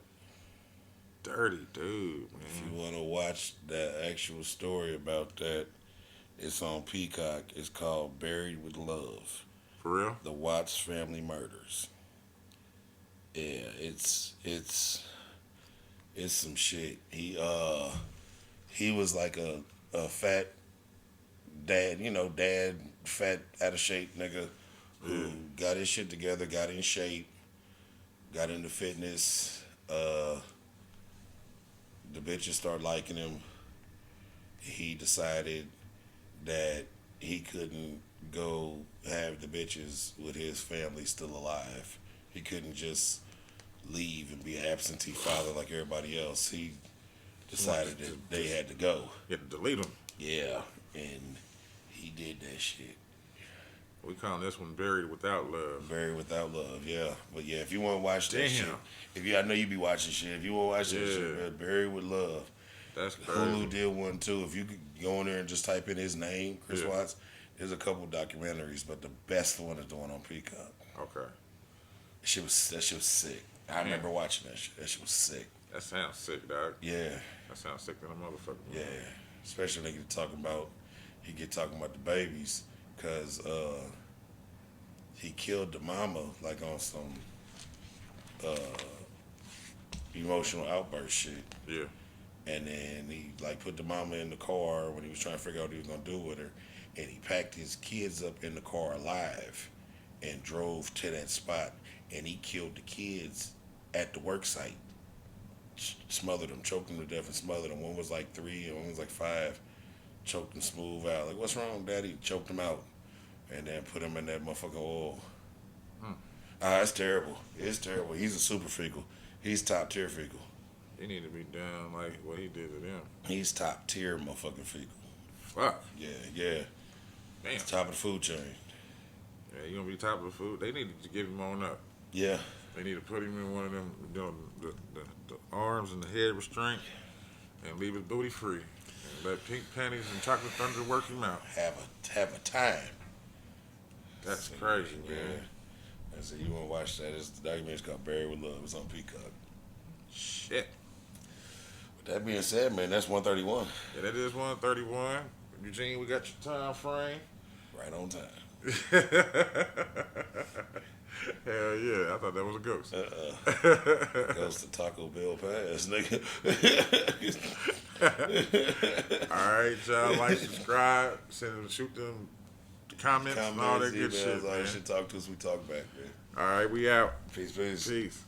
Dirty dude, man. If you want to watch the actual story about that, it's on Peacock. It's called Buried with Love. For real? The Watts Family Murders. Yeah, it's some shit. He was like a fat dad, fat, out of shape nigga who got his shit together, got in shape, got into fitness. The bitches started liking him. He decided that he couldn't go have the bitches with his family still alive. He couldn't just leave and be an absentee father like everybody else. He decided that they had to go. You had to delete them. Yeah, and he did that shit. We call this one Buried Without Love. Buried Without Love, yeah. But yeah, if you want to watch that Damn. shit, I know you be watching shit. If you want to watch that shit, man, Buried with Love. That's crazy. Hulu did one too. If you could go in there and just type in his name, Chris Yeah. Watts, there's a couple documentaries, but the best one is the one on Peacock. Okay. That shit was sick. I remember watching that shit. That shit was sick. That sounds sick, dog. Yeah, That sounds sick than a motherfucker. yeah. Especially when they get talking about the babies, cause he killed the mama like on some emotional outburst shit. Yeah. And then he like put the mama in the car when he was trying to figure out what he was gonna do with her, and he packed his kids up in the car alive, and drove to that spot, and he killed the kids at the work site. Smothered them, choked them to death, and smothered them. One was like 3, and one was like 5. Choked them smooth out. Like, what's wrong, Daddy? Choked them out, and then put them in that motherfucking oil. It's terrible. It's terrible. He's a super fecal. He's top tier fecal. He need to be down like what he did to them. He's top tier motherfucking fecal. Fuck. Yeah. Damn. He's top of the food chain. Yeah, you gonna be top of the food. They need to give him on up. Yeah. They need to put him in one of them, the arms and the head restraint, and leave his booty free. And let Pink Panties and Chocolate Thunder work him out. Have a time. That's crazy, man. I said, you want to watch that? It's the documentary called Buried with Love. It's on Peacock. Shit. With that being said, man, that's 131. Yeah, that is 131. Eugene, we got your time frame. Right on time. Hell yeah, I thought that was a ghost. Goes to Taco Bell Pass, nigga. All right, y'all, like, subscribe, shoot them comments and all that good emails, shit, all man. that shit. Talk to us, we talk back, man. All right, we out. Peace. Peace.